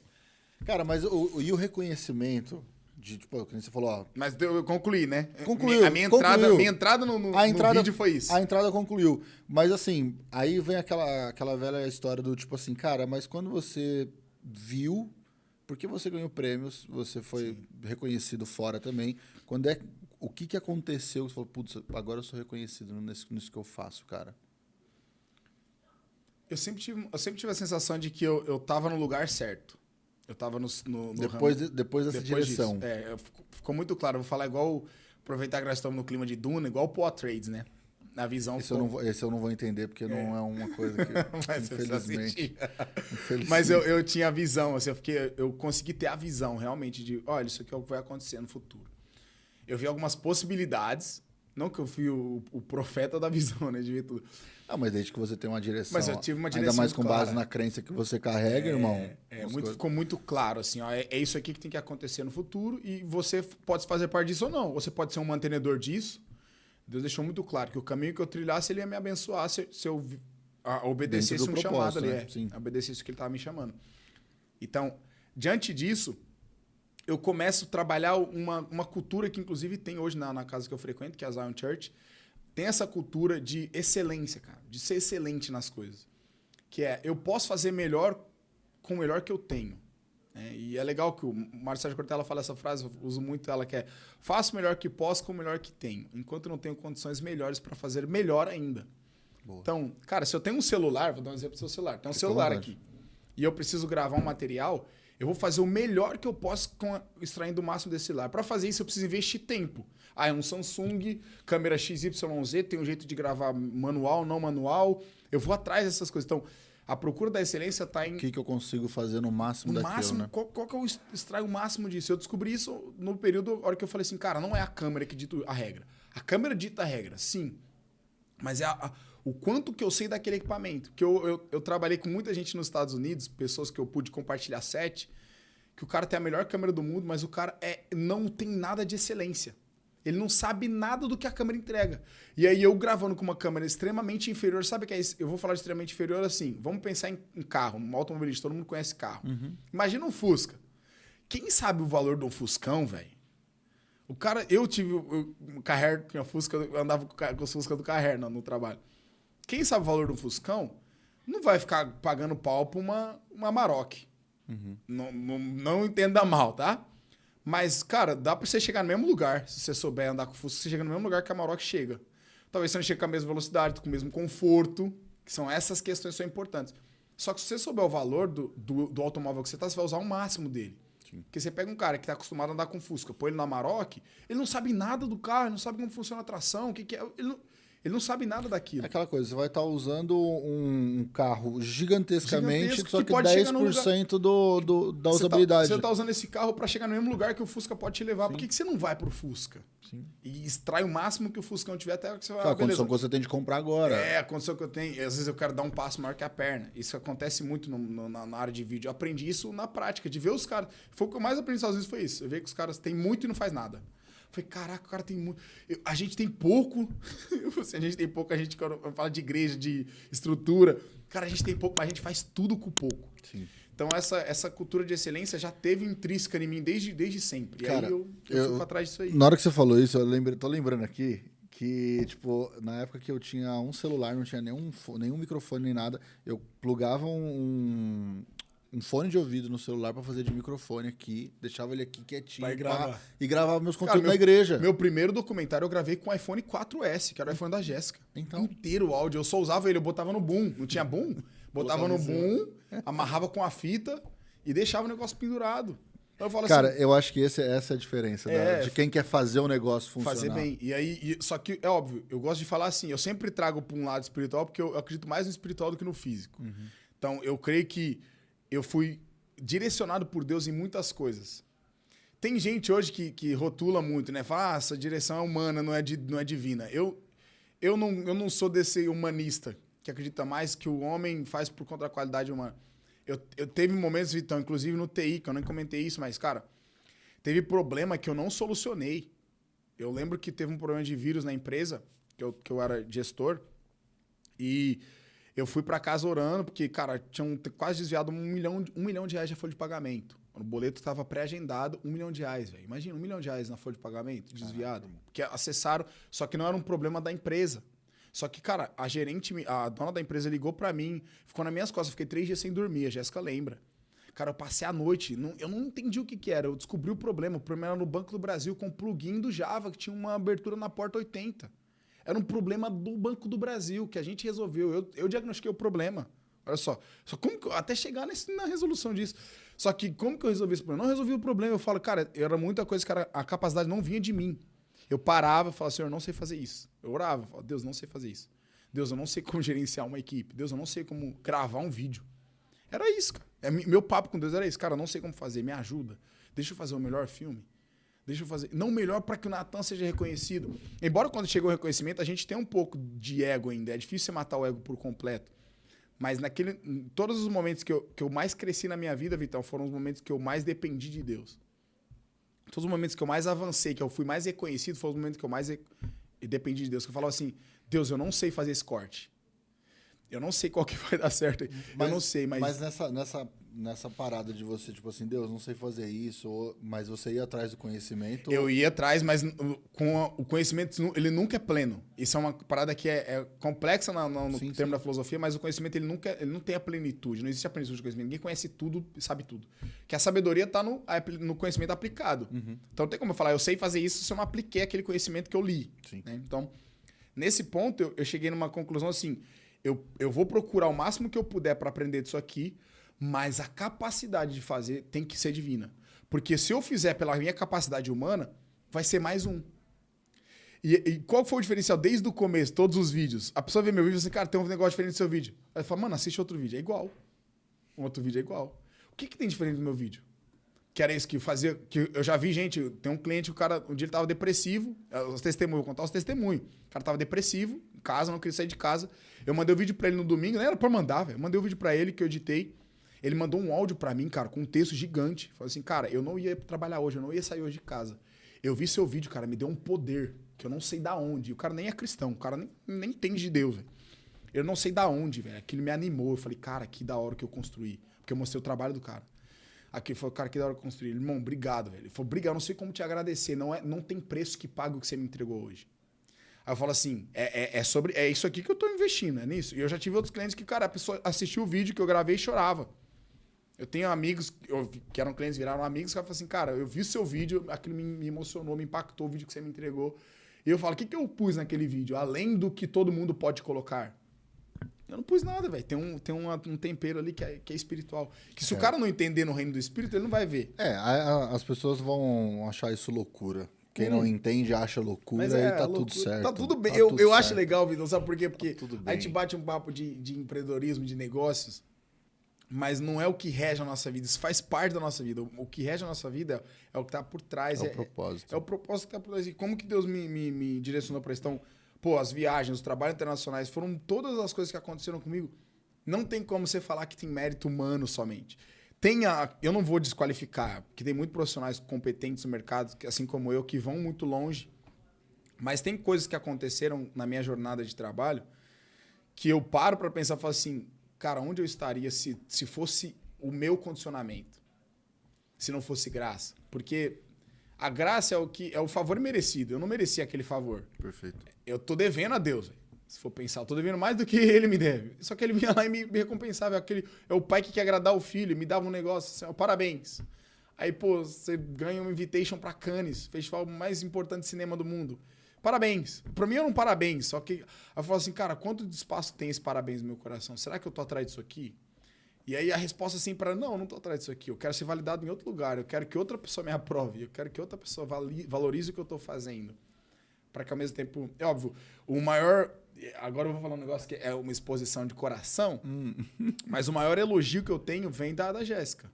Cara, mas e o reconhecimento de, tipo, como você falou, ó... Mas eu concluí, né? Concluiu. A minha entrada no vídeo foi isso. A entrada concluiu. Mas assim, aí vem aquela velha história do tipo assim, cara, mas quando você viu... Porque você ganhou prêmios, você foi reconhecido fora também. O que aconteceu? Você falou, putz, agora eu sou reconhecido nisso que eu faço, cara. Eu sempre tive a sensação de que eu tava no lugar certo. Eu tava no depois dessa direção. Ficou muito claro. Eu vou falar igual... Aproveitar que nós estamos no clima de Duna, igual o Poa Trades, né? Na visão... Esse eu não vou entender, porque não é uma coisa que... infelizmente. Mas eu tinha a visão, assim, eu consegui ter a visão, realmente, de... Olha, isso aqui é o que vai acontecer no futuro. Eu vi algumas possibilidades. Não que eu fui o profeta da visão, né? De ver tudo. Mas desde que você tem uma direção... Mas eu tive uma direção ainda mais com base clara. na crença que você carrega, irmão. Ficou muito claro, assim, ó. É isso aqui que tem que acontecer no futuro e você pode fazer parte disso ou não. Você pode ser um mantenedor disso. Deus deixou muito claro que o caminho que eu trilhasse, ele ia me abençoar se eu obedecesse um chamado ali. Né? Obedecesse o que ele estava me chamando. Então, diante disso, eu começo a trabalhar uma cultura que, inclusive, tem hoje na casa que eu frequento, que é a Zion Church. Tem essa cultura de excelência, cara. De ser excelente nas coisas. Que eu posso fazer melhor com o melhor que eu tenho. E é legal que o Mário Sérgio Cortella fala essa frase, eu uso muito ela, que é: faço o melhor que posso com o melhor que tenho, enquanto não tenho condições melhores para fazer melhor ainda. Boa. Então, cara, se eu tenho um celular, vou dar um exemplo do seu celular, tem um celular aqui, e eu preciso gravar um material, eu vou fazer o melhor que eu posso extraindo o máximo desse celular. Para fazer isso, eu preciso investir tempo. É um Samsung, câmera XYZ, tem um jeito de gravar manual, não manual, eu vou atrás dessas coisas. Então, a procura da excelência está em... O que eu consigo fazer no máximo daquilo, né? Qual que eu extraio o máximo disso? Eu descobri isso no período, na hora que eu falei assim, cara, não é a câmera que dita a regra. A câmera dita a regra, sim. Mas é o quanto que eu sei daquele equipamento. Que eu trabalhei com muita gente nos Estados Unidos, pessoas que eu pude compartilhar set, que o cara tem a melhor câmera do mundo, mas o cara não tem nada de excelência. Ele não sabe nada do que a câmera entrega. E aí eu gravando com uma câmera extremamente inferior, sabe o que é isso? Eu vou falar de extremamente inferior assim, vamos pensar em um carro, um automobilista, todo mundo conhece carro. Uhum. Imagina um Fusca. Quem sabe o valor de um Fuscão, velho? O cara, eu tive um Carrer, tinha Fusca, eu andava com os Fusca do Carrer no trabalho. Quem sabe o valor de um Fuscão não vai ficar pagando pau pra uma Amarok. Uhum. Não entenda mal, tá? Mas, cara, dá pra você chegar no mesmo lugar. Se você souber andar com o Fusca, você chega no mesmo lugar que a Amarok chega. Talvez você não chegue com a mesma velocidade, com o mesmo conforto. Que são essas questões que são importantes. Só que se você souber o valor do automóvel que você tá, você vai usar o máximo dele. Sim. Porque você pega um cara que tá acostumado a andar com Fusca, põe ele na Amarok, ele não sabe nada do carro, ele não sabe como funciona a tração, o que é... Ele não sabe nada daquilo. É aquela coisa, você vai estar usando um carro gigantescamente, Gigantesco, só que pode 10% da usabilidade. Você tá usando esse carro para chegar no mesmo lugar que o Fusca pode te levar. Sim. Por que você não vai pro Fusca? Sim. E extrai o máximo que o Fuscão tiver até que você vai... É a condição que você tem de comprar agora. É, a condição que eu tenho. Às vezes eu quero dar um passo maior que a perna. Isso acontece muito na área de vídeo. Eu aprendi isso na prática, de ver os caras. Foi o que eu mais aprendi nos Estados Unidos, foi isso. Eu ver que os caras têm muito e não faz nada. Falei, caraca, o cara tem muito. A gente tem pouco. A gente tem pouco, quando fala de igreja, de estrutura. Cara, a gente tem pouco, mas a gente faz tudo com pouco. Sim. Então, essa cultura de excelência já teve intrínseca em mim desde sempre. Cara, e aí eu fui pra trás disso aí. Na hora que você falou isso, tô lembrando aqui que, tipo, na época que eu tinha um celular, não tinha nenhum microfone nem nada, eu plugava um fone de ouvido no celular pra fazer de microfone aqui, deixava ele aqui quietinho e gravava meus conteúdos na igreja. Meu primeiro documentário eu gravei com o iPhone 4S, que era o iPhone da Jéssica. Então. Inteiro o áudio. Eu só usava ele, eu botava no boom. Não tinha boom? Botava no boom, amarrava com a fita e deixava o negócio pendurado. Então eu falo cara, assim, eu acho que essa é a diferença de quem quer fazer o negócio funcionar. Fazer bem. E aí, só que é óbvio, eu gosto de falar assim, eu sempre trago para um lado espiritual, porque eu acredito mais no espiritual do que no físico. Uhum. Então, eu creio que eu fui direcionado por Deus em muitas coisas. Tem gente hoje que rotula muito, né? Fala, essa direção é humana, não é divina. Eu não sou desse humanista que acredita mais que o homem faz por conta da qualidade humana. Eu teve momentos, Vitão, inclusive no TI, que eu nem comentei isso, mas, cara, teve problema que eu não solucionei. Eu lembro que teve um problema de vírus na empresa, que eu era gestor, e eu fui para casa orando, porque, cara, tinham quase desviado R$1 milhão de folha de pagamento. O boleto estava pré-agendado, R$1 milhão, velho. Imagina, R$1 milhão na folha de pagamento, desviado. Porque acessaram, só que não era um problema da empresa. Só que, cara, a dona da empresa ligou para mim, ficou nas minhas costas, eu fiquei 3 dias sem dormir, a Jéssica lembra. Cara, eu passei a noite, eu não entendi o que era, eu descobri o problema era no Banco do Brasil com um plugin do Java, que tinha uma abertura na porta 80. Era um problema do Banco do Brasil, que a gente resolveu. Eu diagnostiquei o problema. Olha só como que até chegar na resolução disso. Só que como que eu resolvi esse problema? Não resolvi o problema. Eu falo, cara, era muita coisa, cara, a capacidade não vinha de mim. Eu parava e falava, Senhor, eu não sei fazer isso. Eu orava, falava, Deus, não sei fazer isso. Deus, eu não sei como gerenciar uma equipe. Deus, eu não sei como gravar um vídeo. Era isso, cara. Meu papo com Deus era isso. Cara, eu não sei como fazer, me ajuda. Deixa eu fazer o melhor filme. Deixa eu fazer. Não melhor para que o Natan seja reconhecido. Embora quando chegou o reconhecimento, a gente tem um pouco de ego ainda. É difícil você matar o ego por completo. Mas todos os momentos que eu mais cresci na minha vida, Vitão, foram os momentos que eu mais dependi de Deus. Todos os momentos que eu mais avancei, que eu fui mais reconhecido, foram os momentos que eu mais dependi de Deus. Que eu falava assim, Deus, eu não sei fazer esse corte. Eu não sei qual que vai dar certo. Eu não sei, mas... Mas nessa parada de você, tipo assim, Deus, não sei fazer isso, mas você ia atrás do conhecimento... Eu ia atrás, mas o conhecimento, ele nunca é pleno. Isso é uma parada que é complexa no termo da filosofia, mas o conhecimento, ele não tem a plenitude. Não existe a plenitude do conhecimento. Ninguém conhece tudo e sabe tudo. Que a sabedoria está no conhecimento aplicado. Uhum. Então, não tem como eu falar, eu sei fazer isso se eu não apliquei aquele conhecimento que eu li. Né? Então, nesse ponto, eu cheguei numa conclusão assim... Eu vou procurar o máximo que eu puder para aprender disso aqui, mas a capacidade de fazer tem que ser divina. Porque se eu fizer pela minha capacidade humana, vai ser mais um. E qual foi o diferencial desde o começo, todos os vídeos? A pessoa vê meu vídeo e fala assim, cara, tem um negócio diferente do seu vídeo. Aí fala, mano, assiste outro vídeo, é igual. Um outro vídeo é igual. O que tem diferente do meu vídeo? Que era isso que fazia... que eu já vi, gente, tem um cliente, o cara, um dia ele tava depressivo, os testemunhos, vou contar os testemunhos. O cara tava depressivo, em casa, não queria sair de casa. Eu mandei o vídeo pra ele no domingo, não era pra mandar, velho. Mandei o vídeo pra ele, que eu editei. Ele mandou um áudio pra mim, cara, com um texto gigante. Falou assim, cara, eu não ia trabalhar hoje, eu não ia sair hoje de casa. Eu vi seu vídeo, cara, me deu um poder, que eu não sei da onde. O cara nem é cristão, o cara nem entende de Deus, velho. Eu não sei da onde, velho. Aquilo me animou. Eu falei, cara, que da hora que eu construí. Porque eu mostrei o trabalho do cara. Aqui foi o cara que da hora que eu construí. Irmão, obrigado, velho. Ele falou, obrigado, eu não sei como te agradecer. Não tem preço que pague o que você me entregou hoje. Aí eu falo assim, é isso aqui que eu tô investindo, é nisso. E eu já tive outros clientes que, cara, a pessoa assistiu o vídeo que eu gravei e chorava. Eu tenho amigos que eram clientes, viraram amigos, que falaram assim, cara, eu vi o seu vídeo, aquilo me emocionou, me impactou o vídeo que você me entregou. E eu falo, o que eu pus naquele vídeo? Além do que todo mundo pode colocar. Eu não pus nada, velho. Tem um tempero ali que é espiritual. Que se o cara não entender no reino do espírito, ele não vai ver. As pessoas vão achar isso loucura. Quem não entende acha loucura Mas e tá loucura. tudo certo. Tá tudo bem. Tá Eu tudo acho certo. legal, Vitor, sabe por quê? Porque tudo a gente bem. bate um papo de empreendedorismo, de negócios, mas não é o que rege a nossa vida. Isso faz parte da nossa vida. O que rege a nossa vida é o que tá por trás. É o propósito. É o propósito que tá por trás. E como que Deus me direcionou para isso? Então, pô, as viagens, os trabalhos internacionais, foram todas as coisas que aconteceram comigo. Não tem como você falar que tem mérito humano somente. Eu não vou desqualificar, porque tem muitos profissionais competentes no mercado, assim como eu, que vão muito longe. Mas tem coisas que aconteceram na minha jornada de trabalho que eu paro para pensar e falo assim, cara, onde eu estaria se fosse o meu condicionamento? Se não fosse graça? Porque a graça é o favor merecido. Eu não merecia aquele favor. Perfeito. Eu tô devendo a Deus, véio. Se for pensar, eu tô devendo mais do que ele me deve. Só que ele vinha lá e me recompensava. É o pai que quer agradar o filho, me dava um negócio, assim, parabéns. Aí, pô, você ganha uma invitation pra Cannes, festival mais importante de cinema do mundo. Parabéns. Pra mim era um parabéns, só que eu falo assim, cara, quanto de espaço tem esse parabéns no meu coração? Será que eu tô atrás disso aqui? E aí a resposta assim para não tô atrás disso aqui. Eu quero ser validado em outro lugar, eu quero que outra pessoa me aprove, eu quero que outra pessoa valorize o que eu tô fazendo. Para que ao mesmo tempo, é óbvio, o maior... Agora eu vou falar um negócio que é uma exposição de coração, mas o maior elogio que eu tenho vem da Jéssica.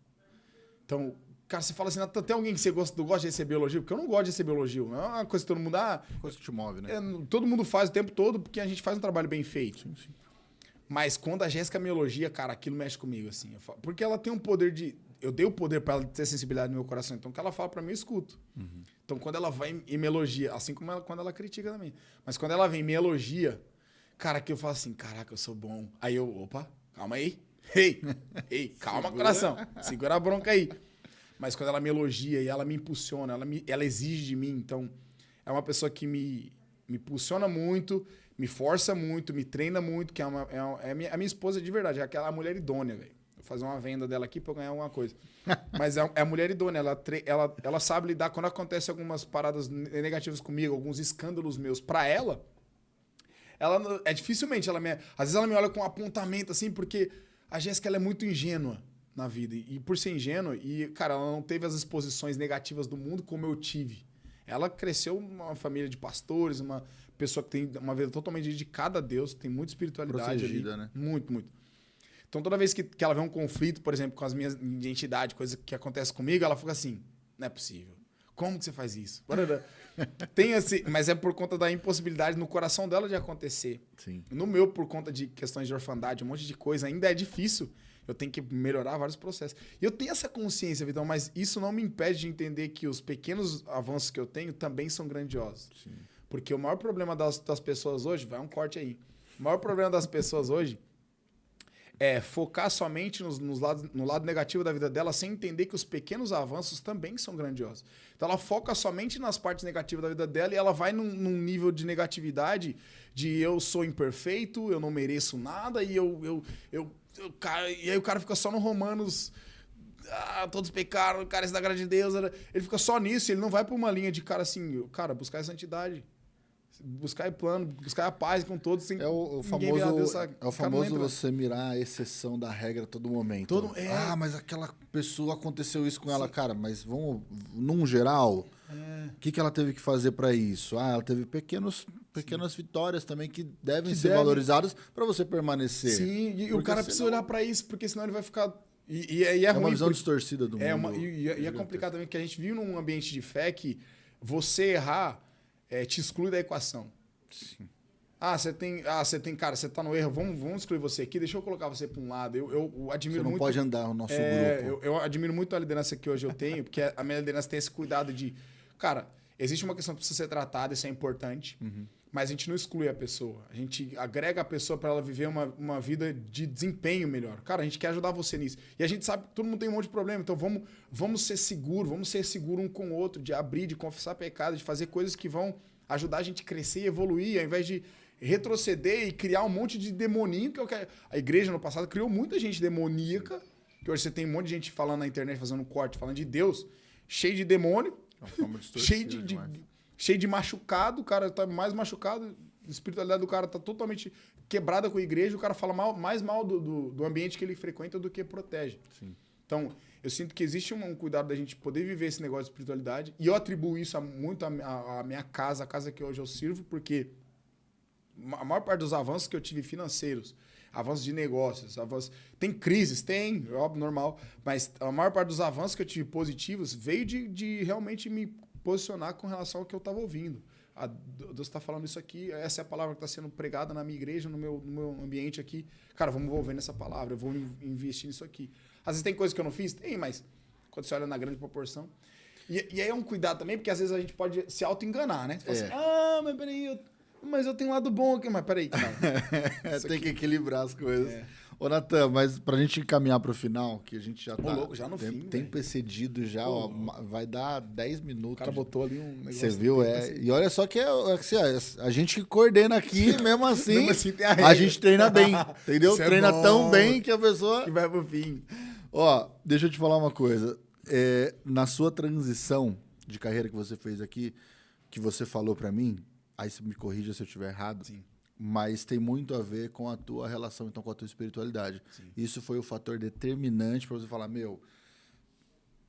Então, cara, você fala assim, tem alguém que você gosta de receber elogio? Porque eu não gosto de receber elogio. Não é uma coisa que todo mundo dá. Coisa que te move, né? Todo mundo faz o tempo todo porque a gente faz um trabalho bem feito. Sim, sim. Mas quando a Jéssica me elogia, cara, aquilo mexe comigo, assim. Porque ela tem um poder de... Eu dei o poder para ela ter sensibilidade no meu coração. Então, o que ela fala para mim, eu escuto. Uhum. Então, quando ela vai e me elogia, assim como quando ela critica também. Mas quando ela vem e me elogia, cara, que eu falo assim, caraca, eu sou bom. Aí eu, opa, calma aí. Ei, calma, coração. Segura a bronca aí. Mas quando ela me elogia e ela me impulsiona, ela exige de mim. Então, é uma pessoa que me impulsiona muito, me força muito, me treina muito, que a minha esposa de verdade, é aquela mulher idônea, velho. Vou fazer uma venda dela aqui pra eu ganhar alguma coisa. Mas é a mulher idônea, ela sabe lidar. Quando acontece algumas paradas negativas comigo, alguns escândalos meus pra ela dificilmente, às vezes ela me olha com um apontamento assim, porque a Jéssica ela é muito ingênua na vida. E por ser ingênua, cara, ela não teve as exposições negativas do mundo como eu tive. Ela cresceu numa família de pastores, uma pessoa que tem uma vida totalmente dedicada a Deus, tem muita espiritualidade protegida, ali. Né? Muito, muito. Então, toda vez que ela vê um conflito, por exemplo, com as minhas identidades, coisa que acontece comigo, ela fica assim, não é possível. Como que você faz isso? Tem assim, mas é por conta da impossibilidade no coração dela de acontecer. Sim. No meu, por conta de questões de orfandade, um monte de coisa, ainda é difícil. Eu tenho que melhorar vários processos. E eu tenho essa consciência, Vitão, mas isso não me impede de entender que os pequenos avanços que eu tenho também são grandiosos. Sim. Porque o maior problema das pessoas hoje... Vai um corte aí. O maior problema das pessoas hoje é focar somente no lado negativo da vida dela sem entender que os pequenos avanços também são grandiosos. Então ela foca somente nas partes negativas da vida dela e ela vai num nível de negatividade de eu sou imperfeito, eu não mereço nada e e aí o cara fica só no Romanos, todos pecaram, cara, isso da graça de Deus. Ele fica só nisso, ele não vai para uma linha de cara assim, cara, buscar a santidade. Buscar plano, buscar a paz com todos. Sem o famoso você mirar a exceção da regra a todo momento. Mas aquela pessoa aconteceu isso com ela, cara, mas vamos, num geral, o que ela teve que fazer para isso? Ela teve pequenas vitórias também que devem ser valorizadas para você permanecer. Sim, e o cara precisa olhar para isso, porque senão ele vai ficar... E é ruim, uma visão distorcida do mundo. E é complicado também, porque a gente vive num ambiente de fé que você errar te exclui da equação. Sim. Você tem, cara, você tá no erro, vamos excluir você aqui, deixa eu colocar você para um lado. Eu admiro muito... Você não pode andar no nosso grupo. Eu admiro muito a liderança que hoje eu tenho, porque a minha liderança tem esse cuidado de... Cara, existe uma questão que precisa ser tratada, isso é importante, mas a gente não exclui a pessoa. A gente agrega a pessoa para ela viver uma vida de desempenho melhor. Cara, a gente quer ajudar você nisso. E a gente sabe que todo mundo tem um monte de problema, então vamos ser seguros, um com o outro, de abrir, de confessar pecado, de fazer coisas que vão ajudar a gente a crescer e evoluir, ao invés de retroceder e criar um monte de demoninho. A igreja no passado criou muita gente demoníaca, que hoje você tem um monte de gente falando na internet, fazendo corte, falando de Deus, cheio de demônio, cheio de machucado, o cara tá mais machucado espiritualidade do cara tá totalmente quebrada com a igreja, o cara fala mais mal do ambiente que ele frequenta do que protege. Sim. Então, eu sinto que existe um cuidado da gente poder viver esse negócio de espiritualidade, e eu atribuo isso muito à minha casa, a casa que hoje eu sirvo, porque a maior parte dos avanços que eu tive financeiros, avanços de negócios, tem crises, óbvio, normal, mas a maior parte dos avanços que eu tive positivos veio de realmente me posicionar com relação ao que eu estava ouvindo. Deus está falando isso aqui, essa é a palavra que está sendo pregada na minha igreja, no meu ambiente aqui. Cara, vamos envolver nessa palavra, eu vou investir nisso aqui. Às vezes tem coisas que eu não fiz? Tem, mas quando você olha na grande proporção. E aí é um cuidado também, porque às vezes a gente pode se auto-enganar, né? Você fala assim, mas peraí, mas eu tenho um lado bom aqui. Mas peraí, cara. Tem que equilibrar as coisas. Ô, Natan, mas pra gente caminhar pro final, que a gente já tá... louco, já no fim, tem excedido já, ó, vai dar 10 minutos. O cara botou ali um negócio... Você viu? E olha só que assim, a gente que coordena aqui, mesmo assim tem a gente treina bem, entendeu? Isso é treina bom. tão bem que a pessoa... Que vai pro fim. Ó, deixa eu te falar uma coisa. Na sua transição de carreira que você fez aqui, que você falou pra mim, aí você me corrija se eu estiver errado, Sim. mas tem muito a ver com a tua relação, então, com a tua espiritualidade. Sim. Isso foi o fator determinante para você falar,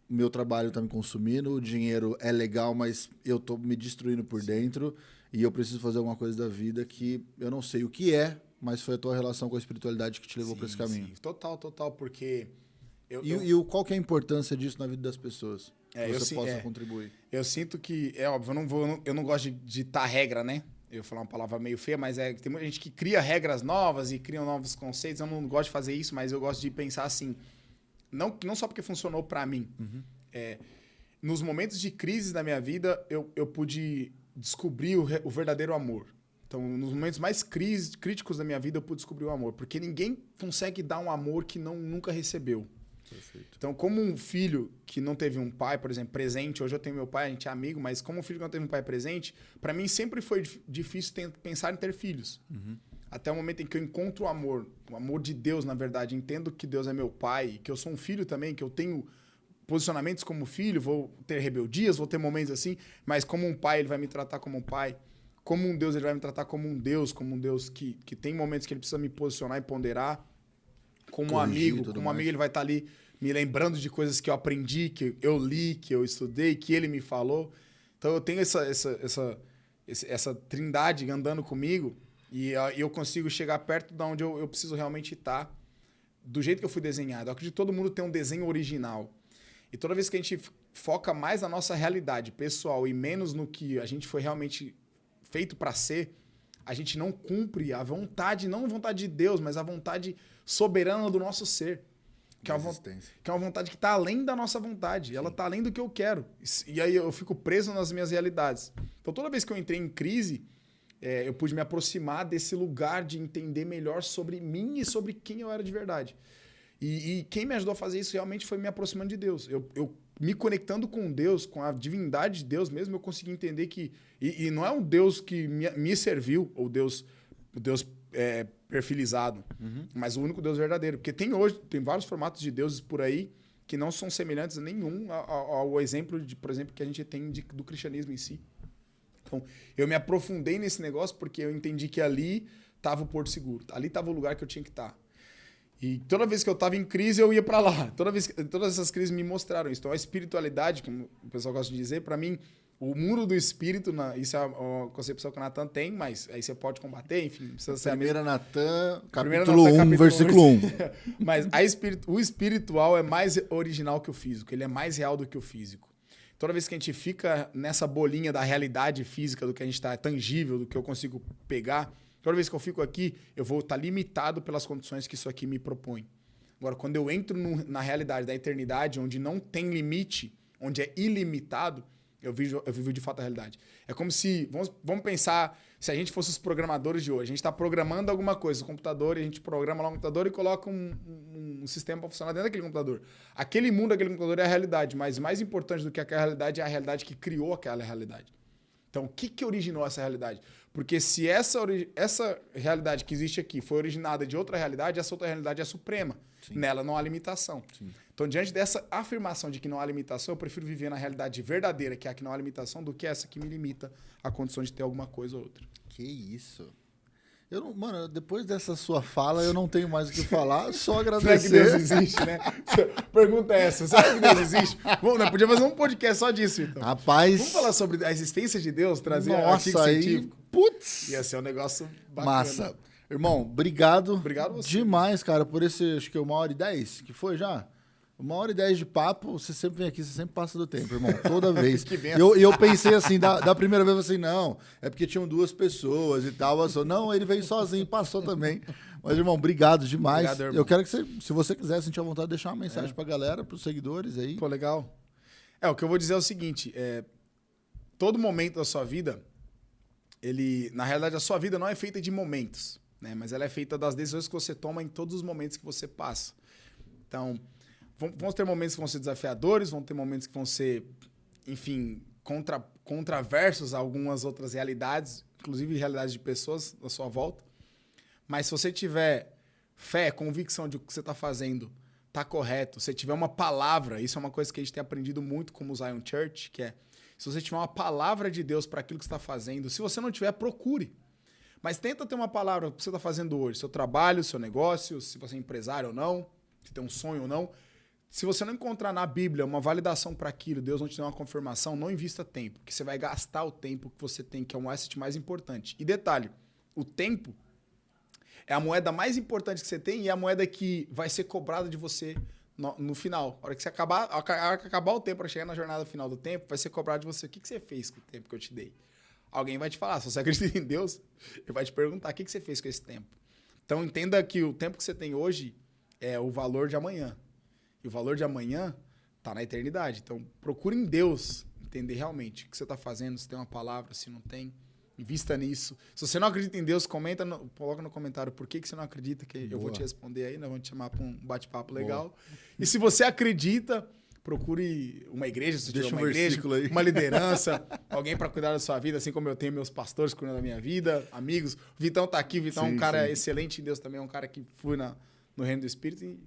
meu trabalho tá me consumindo, o dinheiro é legal, mas eu tô me destruindo por dentro e eu preciso fazer alguma coisa da vida que eu não sei o que é, mas foi a tua relação com a espiritualidade que te levou para esse caminho. Sim. Total, porque... Qual que é a importância disso na vida das pessoas? Que você possa contribuir. Eu sinto que, é óbvio, eu não gosto de ditar regra, né? Eu vou falar uma palavra meio feia, mas tem muita gente que cria regras novas e cria novos conceitos. Eu não gosto de fazer isso, mas eu gosto de pensar assim. Não só porque funcionou pra mim. Uhum. Nos momentos de crise da minha vida, eu pude descobrir o verdadeiro amor. Então, nos momentos mais críticos da minha vida, eu pude descobrir o amor. Porque ninguém consegue dar um amor que nunca recebeu. Perfeito. Então, como um filho que não teve um pai, por exemplo, presente, hoje eu tenho meu pai, a gente é amigo, mas como um filho que não teve um pai presente, para mim sempre foi difícil pensar em ter filhos. Uhum. Até o momento em que eu encontro o amor de Deus, na verdade, entendo que Deus é meu pai, que eu sou um filho também, que eu tenho posicionamentos como filho, vou ter rebeldias, vou ter momentos assim, mas como um pai, ele vai me tratar como um pai. Como um Deus, ele vai me tratar como um Deus que tem momentos que ele precisa me posicionar e ponderar. Como um amigo, ele vai estar ali me lembrando de coisas que eu aprendi, que eu li, que eu estudei, que ele me falou. Então eu tenho essa trindade andando comigo e eu consigo chegar perto de onde eu preciso realmente estar, do jeito que eu fui desenhado. Eu acredito que todo mundo tem um desenho original. E toda vez que a gente foca mais na nossa realidade pessoal e menos no que a gente foi realmente feito para ser, a gente não cumpre a vontade, não a vontade de Deus, mas a vontade soberana do nosso ser. Que é uma vontade que está além da nossa vontade. Sim. Ela está além do que eu quero. E aí eu fico preso nas minhas realidades. Então toda vez que eu entrei em crise, eu pude me aproximar desse lugar de entender melhor sobre mim e sobre quem eu era de verdade. E quem me ajudou a fazer isso realmente foi me aproximando de Deus. Eu me conectando com Deus, com a divindade de Deus mesmo, eu consegui entender que... E não é um Deus que me serviu, ou Deus perfilizado, mas o único Deus verdadeiro. Porque tem vários formatos de deuses por aí que não são semelhantes a nenhum ao exemplo, por exemplo, que a gente tem do cristianismo em si. Então, eu me aprofundei nesse negócio porque eu entendi que ali estava o porto seguro. Ali estava o lugar que eu tinha que estar. E toda vez que eu estava em crise, eu ia para lá. Todas essas crises me mostraram isso. Então, a espiritualidade, como o pessoal gosta de dizer, para mim, o muro do espírito, isso é uma concepção que o Natan tem, mas aí você pode combater, enfim. Precisa ser Primeira Natan, capítulo 1, versículo 1. Mas o espiritual é mais original que o físico. Ele é mais real do que o físico. Toda vez que a gente fica nessa bolinha da realidade física, do que a gente está tangível, do que eu consigo pegar, toda vez que eu fico aqui, eu vou estar limitado pelas condições que isso aqui me propõe. Agora, quando eu entro na realidade da eternidade, onde não tem limite, onde é ilimitado, eu vivo de fato a realidade. É como se... Vamos pensar se a gente fosse os programadores de hoje. A gente está programando alguma coisa no computador, e a gente programa lá no computador e coloca um sistema para funcionar dentro daquele computador. Aquele mundo, aquele computador é a realidade, mas mais importante do que aquela realidade é a realidade que criou aquela realidade. Então, o que originou essa realidade? Porque se essa realidade que existe aqui foi originada de outra realidade, essa outra realidade é suprema. Sim. Nela não há limitação. Sim. Então, diante dessa afirmação de que não há limitação, eu prefiro viver na realidade verdadeira, que é a que não há limitação, do que essa que me limita a condição de ter alguma coisa ou outra. Que isso. Mano, depois dessa sua fala, eu não tenho mais o que falar, só agradecer. Será que Deus existe, né? Pergunta é essa. Será que Deus existe? Bom, nós podíamos fazer um podcast só disso, então. Rapaz... Vamos falar sobre a existência de Deus, trazer artigo científico? Putz! Ia ser um negócio bacana. Massa. Irmão, obrigado. Obrigado você. Demais, cara, por esse, acho que 1h10, que foi já? 1h10 de papo, você sempre vem aqui, você sempre passa do tempo, irmão, toda vez. eu pensei assim, da primeira vez, assim, não, é porque tinham 2 pessoas e tal, passou. Não, ele veio sozinho, passou também. Mas, irmão, obrigado demais. Obrigado, irmão. Eu quero que você, se você quiser, sentir a vontade de deixar uma mensagem pra galera, pros seguidores aí. Pô, legal. O que eu vou dizer é o seguinte, todo momento da sua vida, na realidade, a sua vida não é feita de momentos, né? Mas ela é feita das decisões que você toma em todos os momentos que você passa. Então... Vão ter momentos que vão ser desafiadores, vão ter momentos que vão ser, enfim, contraversos a algumas outras realidades, inclusive realidades de pessoas à sua volta. Mas se você tiver fé, convicção de que o que você está fazendo está correto, se você tiver uma palavra, isso é uma coisa que a gente tem aprendido muito como Zion Church, que é, se você tiver uma palavra de Deus para aquilo que você está fazendo, se você não tiver, procure. Mas tenta ter uma palavra para o que você está fazendo hoje, seu trabalho, seu negócio, se você é empresário ou não, se tem um sonho ou não. Se você não encontrar na Bíblia uma validação para aquilo, Deus não te dá uma confirmação, não invista tempo, porque você vai gastar o tempo que você tem, que é um asset mais importante. E detalhe, o tempo é a moeda mais importante que você tem e é a moeda que vai ser cobrada de você no final. A hora que você acabar o tempo, para chegar na jornada final do tempo, vai ser cobrado de você. O que você fez com o tempo que eu te dei? Alguém vai te falar. Se você acredita em Deus, ele vai te perguntar o que você fez com esse tempo. Então entenda que o tempo que você tem hoje é o valor de amanhã. E o valor de amanhã está na eternidade. Então, procure em Deus entender realmente o que você está fazendo, se tem uma palavra, se não tem. Invista nisso. Se você não acredita em Deus, coloca no comentário por que você não acredita, que eu vou te responder aí, nós vamos te chamar para um bate-papo legal. Boa. E se você acredita, procure uma igreja, se tiver uma igreja, uma liderança, alguém para cuidar da sua vida, assim como eu tenho meus pastores cuidando da minha vida, amigos. O Vitão está aqui, o Vitão é um cara excelente em Deus também, é um cara que flui no reino do Espírito e...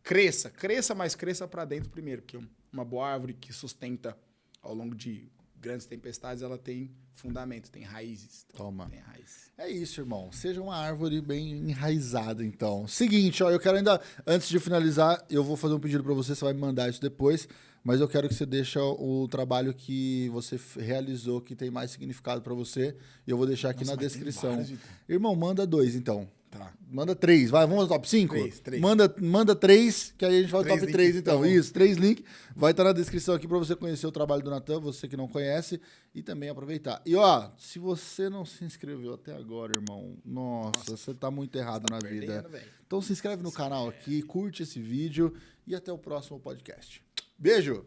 Cresça, mas cresça para dentro primeiro, porque uma boa árvore que sustenta ao longo de grandes tempestades, ela tem fundamento, tem raízes. Então, Toma. Tem raiz. É isso, irmão. Seja uma árvore bem enraizada, então. Seguinte, ó, eu quero ainda, antes de finalizar, eu vou fazer um pedido para você vai me mandar isso depois, mas eu quero que você deixe o trabalho que você realizou, que tem mais significado para você, e eu vou deixar aqui na descrição. Vários, irmão, manda 2, então. Tá. Manda 3, vai, vamos ao top 5? 3. Manda 3, que aí a gente vai ao top 3, então. Isso, 3 links. Vai estar na descrição aqui para você conhecer o trabalho do Natan, você que não conhece, e também aproveitar. E ó, se você não se inscreveu até agora, irmão, nossa, você tá muito errado na vida. Então se inscreve no canal aqui, curte esse vídeo e até o próximo podcast. Beijo!